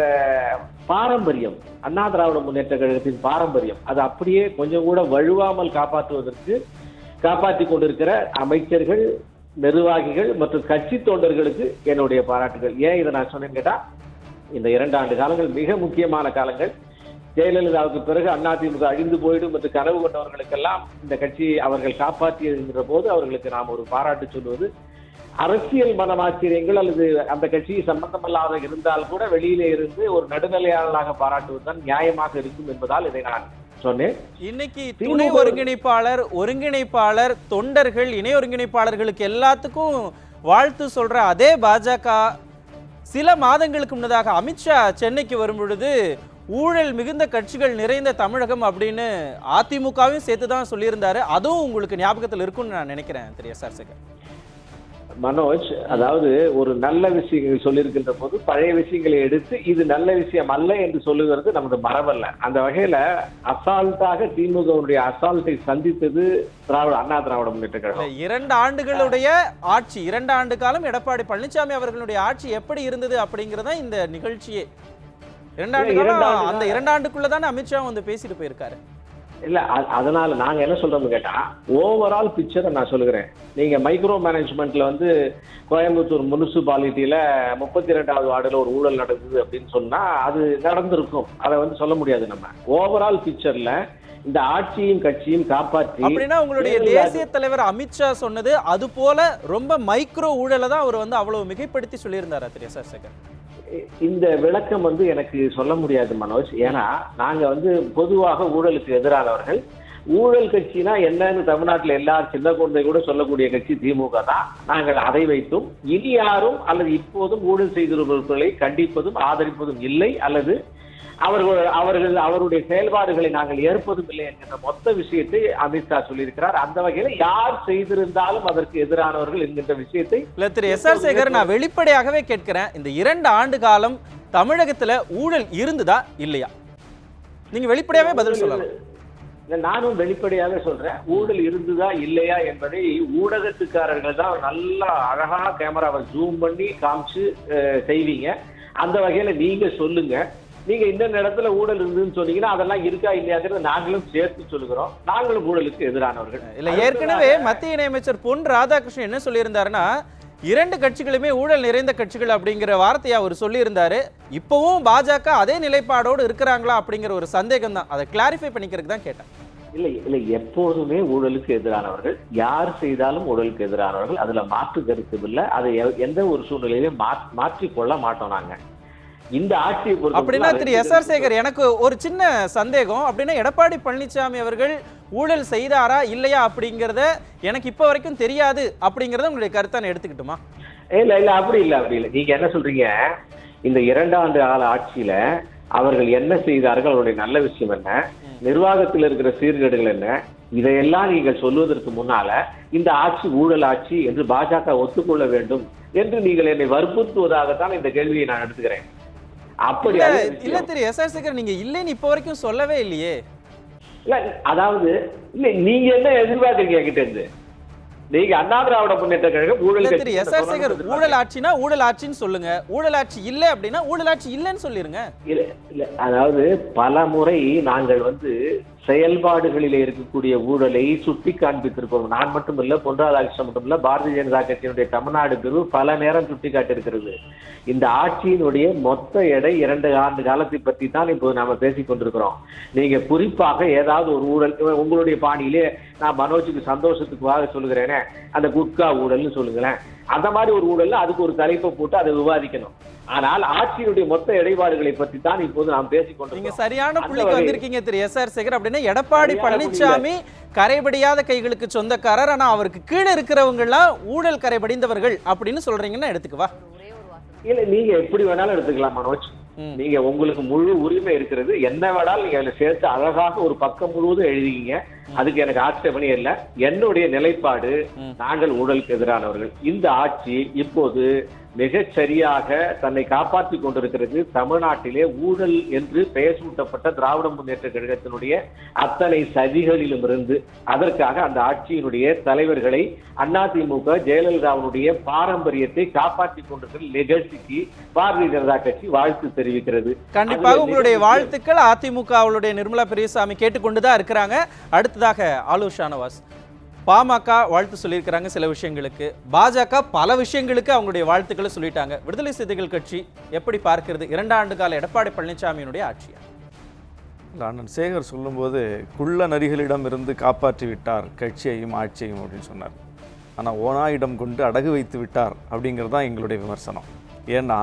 பாரம்பரியம், அண்ணா திராவிட முன்னேற்ற கழகத்தின் பாரம்பரியம், அது அப்படியே கொஞ்சம் கூட வழுவாமல் காப்பாற்றிக் கொண்டிருக்கிற அமைச்சர்கள், நிர்வாகிகள் மற்றும் கட்சி தொண்டர்களுக்கு என்னுடைய பாராட்டுகள். ஏன் இதை நான் சொன்னேன்னு கேட்டா, இந்த 2 ஆண்டு காலங்கள் மிக முக்கியமான காலங்கள். ஜெயலலிதாவுக்கு பிறகு அதிமுக அழிந்து போயிடும் என்று கனவு கொண்டவர்களுக்கெல்லாம் இந்த கட்சியை அவர்கள் காப்பாற்றியிருக்கிற போது அவர்களுக்கு நாம் ஒரு பாராட்டு சொல்வது, அரசியல் மனமாச்சரியங்கள் அல்லது அந்த கட்சியை சம்பந்தமில்லாத இருந்தால் கூட வெளியிலே இருந்து ஒரு நடுநிலையாளராக பாராட்டுவதுதான் நியாயமாக இருக்கும் என்பதால் இதை நான் சொன்னேன். இன்னைக்கு துணை ஒருங்கிணைப்பாளர் தொண்டர்கள், இணை ஒருங்கிணைப்பாளர்களுக்கு எல்லாத்துக்கும் வாழ்த்து சொல்ற அதே பாஜக சில மாதங்களுக்கு முன்னதாக அமித்ஷா சென்னைக்கு வரும் பொழுது ஊழல் மிகுந்த கட்சிகள் நிறைந்த தமிழகம் அப்படின்னு அதிமுகவையும் சேர்த்துதான் சொல்லியிருந்தாரு. அதுவும் உங்களுக்கு ஞாபகத்தில் இருக்கும்னு நான் நினைக்கிறேன் திரு எஸ்.ஆர். சேகர். மனோஜ், அதாவது ஒரு நல்ல விஷயங்கள் சொல்லியிருக்கின்ற போது பழைய விஷயங்களை எடுத்து இது நல்ல விஷயம் அல்ல என்று சொல்லுகிறது நமது மரபல்ல. அந்த வகையில அசால்ட்டாக திமுகவுடைய அசால்ட்டை சந்தித்தது அண்ணா திராவிட முன்னேற்ற கழகம். 2 ஆண்டுகளுடைய ஆட்சி, 2 ஆண்டு காலம் எடப்பாடி பழனிசாமி அவர்களுடைய ஆட்சி எப்படி இருந்தது அப்படிங்கறத இந்த நிகழ்ச்சியே. 2 ஆண்டு காலம், அந்த 2 ஆண்டுக்குள்ளதானே அமித்ஷா பேசிட்டு போயிருக்காரு. இல்ல அதனால நாங்க என்ன சொல்றோம்னு கேட்டா ஓவரால் பிக்சரை நான் சொல்லுகிறேன். நீங்க மைக்ரோ மேனேஜ்மெண்ட்ல வந்து கோயம்புத்தூர் முனிசிபாலிட்டியில 32வது வார்டுல ஒரு ஊழல் நடக்குது அப்படின்னு சொன்னா அது நடந்திருக்கும். அதை வந்து சொல்ல முடியாது. நம்ம ஓவரால் பிக்சர்ல இந்த ஆட்சியும் கட்சியும் காப்பாற்றி அப்படின்னா உங்களுடைய தேசிய தலைவர் அமித்ஷா சொன்னது அது போல ரொம்ப மைக்ரோ ஊழலை தான் அவர் வந்து அவ்வளவு மிகைப்படுத்தி சொல்லியிருந்தாரா திரு எஸ் ஆர் சேகர்? இந்த விளக்கம் வந்து எனக்கு சொல்ல முடியாது மனோஜ். ஏன்னா நாங்க வந்து பொதுவாக ஊழலுக்கு எதிரானவர்கள். ஊழல் கட்சினா என்னன்னு தமிழ்நாட்டில் எல்லாரும் சின்ன குழந்தை கூட சொல்லக்கூடிய கட்சி திமுக தான். நாங்கள் அதை வைத்தும் இனி யாரும் அல்லது இப்போதும் ஊழல் செய்திருப்பவர்களை கண்டிப்பதும் ஆதரிப்பதும் இல்லை, அல்லது அவருடைய செயல்பாடுகளை நாங்கள் ஏற்பதும் இல்லை என்கிற மொத்த விஷயத்தை அமித்ஷா சொல்லியிருக்கிறார். அந்த வகையில் யார் செய்திருந்தாலும் அதற்கு எதிரானவர்கள் என்கின்ற விஷயத்தை இல்ல திரு எஸ் ஆர் சேகர், நான் வெளிப்படையாகவே கேட்கிறேன், இந்த 2 ஆண்டு காலம் தமிழகத்துல ஊழல் இருந்துதா இல்லையா? நீங்க வெளிப்படையாவே பதில் சொல்லலாம். நானும் வெளிப்படையாக சொல்றேன், ஊழல் இருந்துதா இல்லையா என்பதை ஊடகத்துக்காரர்கள் தான் நல்லா அழகா கேமராவை ஜூம் பண்ணி காமிச்சு செய்வீங்க. அந்த வகையில நீங்க சொல்லுங்க, நீங்க இந்த இடத்துல ஊழல் இருந்துன்னு சொன்னீங்கன்னா அதெல்லாம் இருக்கா இல்லையாங்கிறத நாங்களும் சேர்த்து சொல்லுகிறோம். நாங்களும் ஊழலுக்கு எதிரானவர்கள் இல்ல. ஏற்கனவே மத்திய இணையமைச்சர் பொன் ராதாகிருஷ்ணன் என்ன சொல்லியிருந்தாருன்னா 2 கட்சிகளுமே ஊழல் நிறைந்த கட்சிகள் அப்படிங்கிற வார்த்தையை அவர் சொல்லியிருந்தாரு. இப்பவும் பாஜக அதே நிலைப்பாடோடு இருக்கிறாங்களா அப்படிங்கிற ஒரு சந்தேகம் தான். அதை கிளாரிஃபை பண்ணிக்கிறதுக்கு தான் கேட்டேன். இல்லை எப்போதுமே ஊழலுக்கு எதிரானவர்கள், யார் செய்தாலும் ஊழலுக்கு எதிரானவர்கள். அதுல மாற்று கருத்து இல்லை. அதை எந்த ஒரு சூழ்நிலையிலும் மாற்றிக்கொள்ள மாட்டோம் நாங்க. இந்த ஆட்சியை அப்படின்னா திரு எஸ் ஆர் சேகர், எனக்கு ஒரு சின்ன சந்தேகம். அப்படின்னா எடப்பாடி பழனிசாமி அவர்கள் ஊழல் செய்தாரா இல்லையா அப்படிங்கறத எனக்கு இப்ப வரைக்கும் தெரியாது அப்படிங்கறத உங்களுடைய கருத்தை நான் எடுத்துக்கிட்டுமா? இல்ல அப்படி இல்லை. நீங்க என்ன சொல்றீங்க, இந்த 2 ஆண்டு கால ஆட்சியில அவர்கள் என்ன செய்தார்கள், அவருடைய நல்ல விஷயம் என்ன, நிர்வாகத்தில் இருக்கிற சீர்கேடுகள் என்ன, இதையெல்லாம் நீங்கள் சொல்வதற்கு முன்னால இந்த ஆட்சி ஊழல் ஆட்சி என்று பாஜக ஒத்துக்கொள்ள வேண்டும் என்று நீங்கள் என்னை வற்புறுத்துவதாகத்தான் இந்த கேள்வியை நான் எடுத்துக்கிறேன். அப்படி இல்ல திரு எஸ் ஆர் சேகர், நீங்க இல்லைன்னு இப்ப வரைக்கும் சொல்லவே இல்லையே. இல்ல அதாவது இல்ல நீங்க என்ன எதிர்பார்க்கறீங்க கிட்ட இருந்து? நீங்க அண்ணா திராவிட முன்னேற்ற கழகம் ஊழல் திரு எஸ் ஆர் சேகர், ஊழல் ஆட்சினா ஊழல் ஆட்சின்னு சொல்லுங்க, ஊழல் ஆட்சி இல்ல அப்படின்னா ஊழல் ஆட்சி இல்லைன்னு சொல்லிருங்க. இல்ல அதாவது பல முறை நாங்கள் வந்து செயல்பாடுகளிலே இருக்கக்கூடிய ஊழலை சுட்டி காண்பித்திருக்கோம். நான் மட்டும் இல்ல, பொன் ராதாகிருஷ்ணன் மட்டும் இல்ல, பாரதிய ஜனதா கட்சியினுடைய தமிழ்நாடு குழு பல நேரம் சுட்டி காட்டியிருக்கிறது. இந்த ஆட்சியினுடைய மொத்த எடை 2 ஆண்டு காலத்தை பற்றி தான் இப்போது நாம பேசிக் கொண்டிருக்கிறோம். நீங்க குறிப்பாக ஏதாவது ஒரு ஊழல் உங்களுடைய பாணியிலே நான் மனோஜுக்கு சந்தோஷத்துக்காக சொல்லுகிறேனே, அந்த குட்கா ஊழல்னு சொல்லுங்களேன், அந்த மாதிரி ஒரு ஊழல்ல அதுக்கு ஒரு தலைப்பை போட்டு அதை விவாதிக்கணும். ஆனால் ஆட்சியினுடைய மொத்த இடைபாடுகளை பற்றி தான் இப்போது நாம் பேசிக்கொண்டிருக்கோம். நீங்க சரியான புள்ளிக்கு வந்திருக்கீங்க திரு எஸ் ஆர் சேகர். அப்படின்னா எடப்பாடி பழனிசாமி கரைபடியாத கைகளுக்கு சொந்தக்காரர், ஆனா அவருக்கு கீழே இருக்கிறவங்க எல்லாம் ஊழல் கரைபடிந்தவர்கள் அப்படின்னு சொல்றீங்கன்னா எடுத்துக்குவா? இல்ல நீங்க எப்படி வேணாலும் எடுத்துக்கலாம் மனோஜ். நீங்க உங்களுக்கு முழு உரிமை இருக்கிறது. என்ன வேணாலும் நீங்க அதுல சேர்த்து அழகாக ஒரு பக்கம் முழுவதும் எழுதிங்க. அதுக்கு எனக்கு ஆட்சேபனை இல்லை. என்னுடைய நிலைப்பாடு, நாங்கள் ஊழலுக்கு எதிரானவர்கள். இந்த ஆட்சி இப்போது மிகச் சரியாக தன்னை காப்பாற்றிக் கொண்டிருக்கிறது. தமிழ்நாட்டிலே ஊழல் என்று பெயர் சூட்டப்பட்ட திராவிட முன்னேற்ற கழகத்தினுடைய அத்தனை சதிகளிலும் இருந்து அதற்காக அந்த ஆட்சியினுடைய தலைவர்களை அதிமுக ஜெயலலிதாவுடைய பாரம்பரியத்தை காப்பாற்றிக் கொண்டிருக்கிற லெகசிக்கு பாரதிய ஜனதா கட்சி வாழ்த்து தெரிவிக்கிறது. கண்டிப்பாக உங்களுடைய வாழ்த்துக்கள் அதிமுகவுடைய நிர்மலா பெரியசாமி கேட்டுக்கொண்டுதான் இருக்கிறாங்க. அடுத்ததாக ஆலு ஷானவாஸ், பாமக வாழ்த்து சொல்லியிருக்கிறாங்க சில விஷயங்களுக்கு, பாஜக பல விஷயங்களுக்கு அவங்களுடைய வாழ்த்துக்களை சொல்லிட்டாங்க. விடுதலை சிறுத்தைகள் கட்சி எப்படி பார்க்கிறது 2 ஆண்டு கால எடப்பாடி பழனிசாமியினுடைய ஆட்சியா? அண்ணன் சேகர் சொல்லும்போது குள்ள நரிகளிடம் இருந்து காப்பாற்றி விட்டார் கட்சியையும் ஆட்சியையும் அப்படின்னு சொன்னார். ஆனால் ஓனாயிடம் கொண்டு அடகு வைத்து விட்டார் அப்படிங்கிறது தான் எங்களுடைய விமர்சனம். ஏன்னா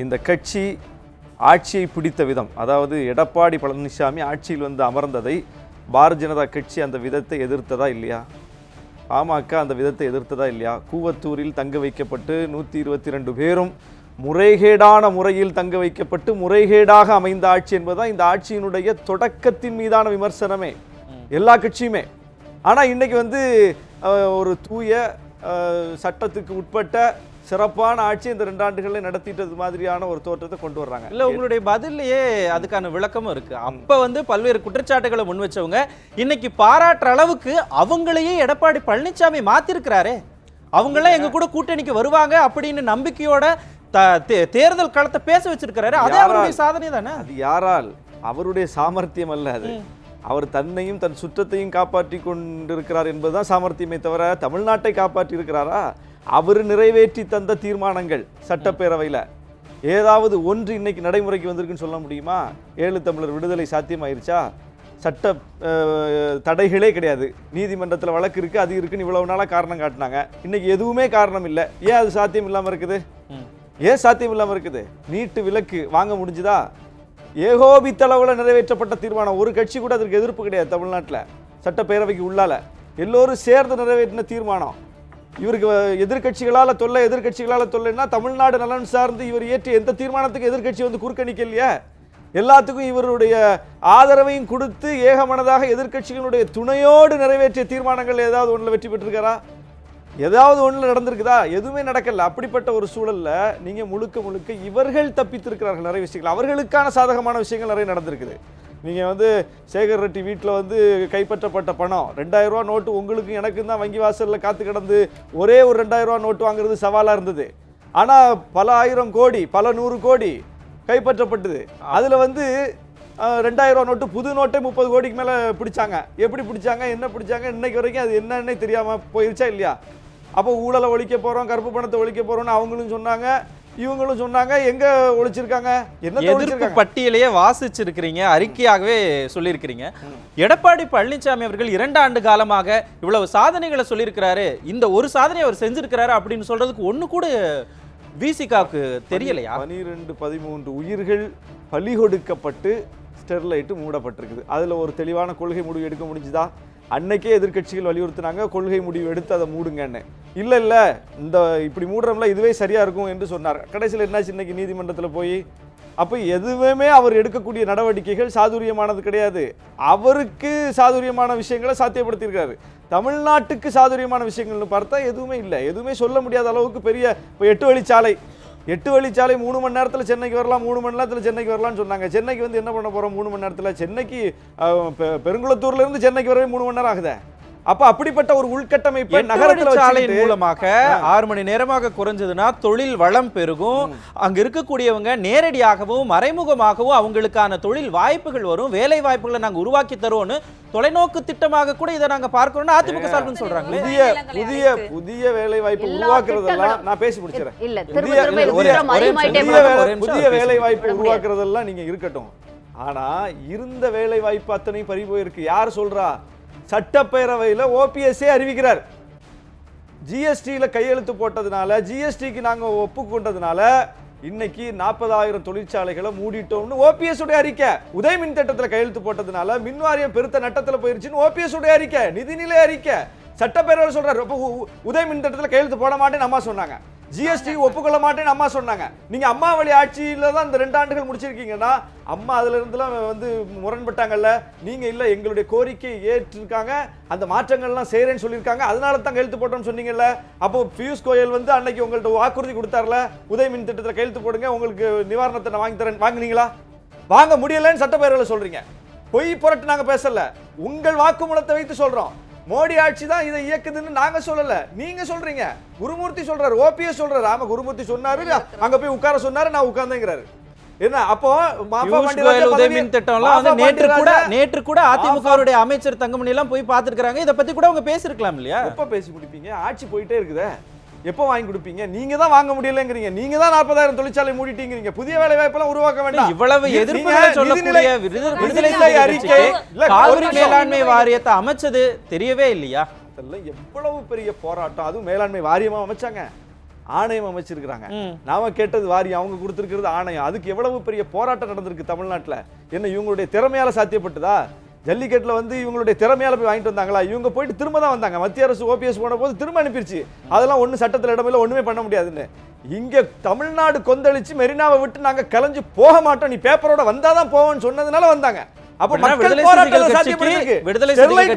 இந்த கட்சி ஆட்சியை பிடித்த விதம், அதாவது எடப்பாடி பழனிசாமி ஆட்சியில் வந்து அமர்ந்ததை பாரதிய ஜனதா கட்சி அந்த விதத்தை எதிர்த்ததா இல்லையா? பாமக அந்த விதத்தை எதிர்த்ததா இல்லையா? கூவத்தூரில் தங்க வைக்கப்பட்டு 122 பேரும் முறைகேடான முறையில் தங்க வைக்கப்பட்டு முறைகேடாக அமைந்த ஆட்சி என்பதுதான் இந்த ஆட்சியினுடைய தொடக்கத்தின் மீதான விமர்சனமே எல்லா கட்சியுமே. ஆனால் இன்னைக்கு வந்து ஒரு தூய சட்டத்துக்கு உட்பட்ட சிறப்பான ஆட்சி இந்த 2 ஆண்டுகளில் நடத்திட்டது மாதிரியான ஒரு தோற்றத்தை கொண்டு வர்றாங்க. இல்ல உங்களுடைய பதிலேயே அதுக்கான விளக்கமும் இருக்கு. அப்ப வந்து பல்வேறு குற்றச்சாட்டுகளை முன் வச்சவங்க இன்னைக்கு பாராட்டுற அளவுக்கு அவங்களையே எடப்பாடி பழனிசாமி மாத்திருக்கிறாரே. அவங்களாம் எங்க கூட கூட்டணிக்கு வருவாங்க அப்படின்னு நம்பிக்கையோட தேர்தல் காலத்தை பேச வச்சிருக்கிறாரு. அதே அவருடைய சாதனை தானே. அது யாரால்? அவருடைய சாமர்த்தியம் அல்ல, அது அவர் தன்னையும் தன் சுற்றத்தையும் காப்பாற்றி கொண்டிருக்கிறார் என்பதுதான் சாமர்த்தியமே தவிர தமிழ்நாட்டை காப்பாற்றி இருக்கிறாரா? அவர் நிறைவேற்றி தந்த தீர்மானங்கள் சட்டப்பேரவையில் ஏதாவது ஒன்று இன்னைக்கு நடைமுறைக்கு வந்திருக்குன்னு சொல்ல முடியுமா? 7 தமிழர் விடுதலை சாத்தியமாயிருச்சா? சட்ட தடைகளே கிடையாது. நீதிமன்றத்தில் வழக்கு இருக்குது, அது இருக்குன்னு இவ்வளவு நாளாக காரணம் காட்டினாங்க. இன்னைக்கு எதுவுமே காரணம் இல்லை. ஏன் அது சாத்தியம் இல்லாமல் இருக்குது? ஏன் சாத்தியம் இல்லாமல் இருக்குது? நீட்டு விலக்கு வாங்க முடிஞ்சுதா? ஏகோபித்தளவில் நிறைவேற்றப்பட்ட தீர்மானம். ஒரு கட்சி கூட அதற்கு எதிர்ப்பு கிடையாது தமிழ்நாட்டில். சட்டப்பேரவைக்கு உள்ளால எல்லோரும் சேர்ந்து நிறைவேற்றின தீர்மானம். இவருக்கு எதிர்கட்சிகளால் தொல்லைன்னா தமிழ்நாடு நலன் சார்ந்து இவர் இயற்றிய எந்த தீர்மானத்துக்கு எதிர்கட்சி வந்து குறுக்கணிக்க இல்லையா? எல்லாத்துக்கும் இவருடைய ஆதரவையும் கொடுத்து ஏகமனதாக எதிர்கட்சிகளுடைய துணையோடு நிறைவேற்றிய தீர்மானங்கள் ஏதாவது ஒன்றில் வெற்றி பெற்றிருக்காரா? ஏதாவது ஒன்றில் நடந்திருக்குதா? எதுவுமே நடக்கல. அப்படிப்பட்ட ஒரு சூழல்ல நீங்க முழுக்க இவர்கள் தப்பித்திருக்கிறார்கள் நிறைய விஷயங்கள். அவர்களுக்கான சாதகமான விஷயங்கள் நிறைய நடந்திருக்குது. நீங்க வந்து சேகர் ரெட்டி வீட்டில் வந்து கைப்பற்றப்பட்ட பணம் 2000 ரூபா நோட்டு உங்களுக்கும் எனக்கும் தான் வங்கி வாசலில் காத்து கிடந்து ஒரே ஒரு 2000 ரூபா நோட்டு வாங்குறது சவாலாக இருந்தது. ஆனால் பல ஆயிரம் கோடி, பல 100 கோடி கைப்பற்றப்பட்டது. அதில் வந்து 2000 ரூபா நோட்டு, புது நோட்டே 30 கோடிக்கு மேலே பிடிச்சாங்க. எப்படி பிடிச்சாங்க, என்ன பிடிச்சாங்க, இன்னைக்கு வரைக்கும் அது என்னன்னே தெரியாமல் போயிருச்சா இல்லையா? அப்போ ஊழலை ஒழிக்க போகிறோம், கருப்பு பணத்தை ஒழிக்க போகிறோம்னு அவங்களும் சொன்னாங்க, இவங்களும் சொன்னாங்க. எங்க ஒழிச்சிருக்காங்க? என்ன எதிர்ப்பு பட்டியலையே வாசிச்சிருக்கிறீங்க, அறிக்கையாகவே சொல்லியிருக்கிறீங்க. எடப்பாடி பழனிசாமி அவர்கள் 2 ஆண்டு காலமாக இவ்வளவு சாதனைகளை சொல்லியிருக்கிறாரு, இந்த ஒரு சாதனை அவர் செஞ்சிருக்கிறாரு அப்படின்னு சொல்றதுக்கு ஒண்ணு கூட விசிகாவுக்கு தெரியலையா? 12-13 உயிர்கள் பலி கொடுக்கப்பட்டு ஸ்டெர்லைட் மூடப்பட்டிருக்குது. அதுல ஒரு தெளிவான கொள்கை முடிவு எடுக்க முடிஞ்சுதா? அன்னைக்கே எதிர்கட்சிகள் வலியுறுத்தினாங்க கொள்கை முடிவு எடுத்து அதை மூடுங்கன்னு. இல்ல இந்த இப்படி மூடுறோம்ல, இதுவே சரியா இருக்கும் என்று சொன்னார். கடைசியில் என்னாச்சு? இன்னைக்கு நீதிமன்றத்தில் போய் அப்போ எதுவுமே அவர் எடுக்கக்கூடிய நடவடிக்கைகள் சாதுரியமானது கிடையாது. அவருக்கு சாதுரியமான விஷயங்களை சாத்தியப்படுத்தியிருக்காரு. தமிழ்நாட்டுக்கு சாதுரியமான விஷயங்கள்னு பார்த்தா எதுவுமே இல்லை. எதுவுமே சொல்ல முடியாத அளவுக்கு பெரிய இப்போ 8 வழிச்சாலை 3 மணி நேரத்தில் சென்னைக்கு வரலாம், 3 மணி நேரத்தில் சென்னைக்கு வரலாம்னு சொன்னாங்க. சென்னைக்கு வந்து என்ன பண்ண போகிறோம் 3 மணி நேரத்தில்? சென்னைக்கு பெருங்குளத்தூர்லேருந்து சென்னைக்கு வரவே 3 மணி நேரம் ஆகுது. அப்ப அப்படிப்பட்ட ஒரு உள்கட்டமைப்பு நகரத்துல சாலையின் மூலமாக 6 மணி நேரமாக குறைஞ்சதுன்னா தொழில் வளம் பெருகும். அங்க இருக்கக்கூடியவங்க நேரடியாகவும் மறைமுகமாகவும் அவங்களுக்கான தொழில் வாய்ப்புகள் வரும், வேலை வாய்ப்புகளை நாங்க உருவாக்கி தருவோம்னு தொலைநோக்கு திட்டமாக கூட இதை நாங்க பார்க்கிறோம். அதிமுக சார்பு சொல்றாங்க புதிய வேலை வாய்ப்பு உருவாக்குறதெல்லாம் நான் பேசி முடிச்சிடறேன். புதிய வேலை வாய்ப்பு உருவாக்குறதெல்லாம் நீங்க இருக்கட்டும். ஆனா இருந்த வேலை வாய்ப்பு அத்தனையும் பறி போயிருக்கு. யார் சொல்றா? சட்டப்பேரவையில் ஓபிஎஸ்ஏ அறிவிக்கிறார். ஜிஎஸ்டியில கையெழுத்து போட்டதுனால, ஜிஎஸ்டிக்கு நாங்க ஒப்புக்கொண்டதுனால இன்னைக்கு 40,000 தொழிற்சாலைகளை மூடிட்டோம்னு ஓபிஎஸ் உடைய அறிக்கை. உதய மின் திட்டத்தில் கையெழுத்து போட்டதுனால மின் வாரியம் பெருத்த நட்டத்தில் போயிருச்சுன்னு ஓபிஎஸ் உடைய அறிக்கை, நிதிநிலை அறிக்கை. சட்டப்பேரவையில் சொல்றாரு உதய மின் திட்டத்தில் கையெழுத்து போட மாட்டேன்னு அம்மா சொன்னாங்க, ஜிஎஸ்டி ஒப்புக்கொள்ள மாட்டேன்னு அம்மா சொன்னாங்க. நீங்க அம்மா வழி ஆட்சியில தான் இந்த 2 ஆண்டுகள் முடிச்சிருக்கீங்கன்னா அம்மா அதுல இருந்துலாம் வந்து முரண்பட்டாங்கல்ல. நீங்க இல்ல எங்களுடைய கோரிக்கை ஏற்றிருக்காங்க, அந்த மாற்றங்கள்லாம் செய்யறேன்னு சொல்லியிருக்காங்க, அதனால தான் கையெழுத்து போட்டோம்னு சொன்னீங்கல்ல. அப்போ பியூஷ் கோயல் வந்து அன்னைக்கு உங்கள்ட்ட வாக்குறுதி கொடுத்தார்ல, உதய மின் திட்டத்தில் கையெழுத்து போடுங்க உங்களுக்கு நிவாரணத்தை நான் வாங்கி தரேன், வாங்குனீங்களா? வாங்க முடியலன்னு சட்டப்பேரவையில் சொல்றீங்க. பொய் புரட்டு நாங்க பேசல, உங்கள் வாக்குமூலத்தை வைத்து சொல்றோம். மோடி ஆட்சி தான் இதை இயக்குதுன்னு நாங்க சொல்லல, நீங்க சொல்றீங்க. குருமூர்த்தி சொல்றாரு, ஓபிஎஸ் சொல்றாரு. ஆமா குருமூர்த்தி சொன்னாரு, அங்க போய் உட்கார சொன்னாரு, நான் உட்கார்ந்தேங்கிறாரு. என்ன அப்போ உதயமின் திட்டம்லாம் நேற்று கூட அதிமுகவுடைய அமைச்சர் தங்கமணி எல்லாம் போய் பார்த்திருக்காங்க. இதை பத்தி கூட அவங்க பேசிருக்கலாம் இல்லையா? எப்ப பேசி முடிப்பீங்க? ஆட்சி போயிட்டே இருக்குதே, எப்போ வாங்கி கொடுப்பீங்க? நீங்க தான் வாங்க முடியலங்கிறீங்க, நீங்க தான் 40,000 தொழிற்சாலை மூடிட்டீங்க. புதிய வேலை வாய்ப்பெல்லாம் உருவாக்க வேண்டாம். இவ்வளவு எதிர்ப்புகளை சொல்லக்கூடிய விடுதலை அறிக்கை காவிரி மேலாண்மை வாரியத்தை அமைச்சது தெரியவே இல்லையா? இதெல்லாம் எவ்வளவு பெரிய போராட்டம். அதுவும் மேலாண்மை வாரியமா அமைச்சாங்க, ஆணையம் அமைச்சிருக்கிறாங்க. நாம கேட்டது வாரியம், அவங்க கொடுத்திருக்கிறது ஆணையம். அதுக்கு எவ்வளவு பெரிய போராட்டம் நடந்திருக்கு தமிழ்நாட்டில். என்ன இவங்களுடைய திறமையால சாத்தியப்பட்டதா? ஜல்லிக்கட்டுல வந்து இவங்களுடைய திறமையால போய் வாங்கிட்டு வந்தாங்களா? இவங்க போயிட்டு திரும்ப தான் வந்தாங்க. மத்திய அரசு ஓபிஎஸ் போன போது திரும்ப அனுப்பிடுச்சு. அதெல்லாம் ஒன்றும் சட்டத்தில் இடமில்ல, ஒண்ணுமே பண்ண முடியாதுன்னு. இங்க தமிழ்நாடு கொந்தளிச்சு மெரினாவை விட்டு நாங்க கலைஞ்சு போக மாட்டோம், நீ பேப்பரோட வந்தாதான் போவோம்னு சொன்னதுனால வந்தாங்க. அப்ப மக்கள்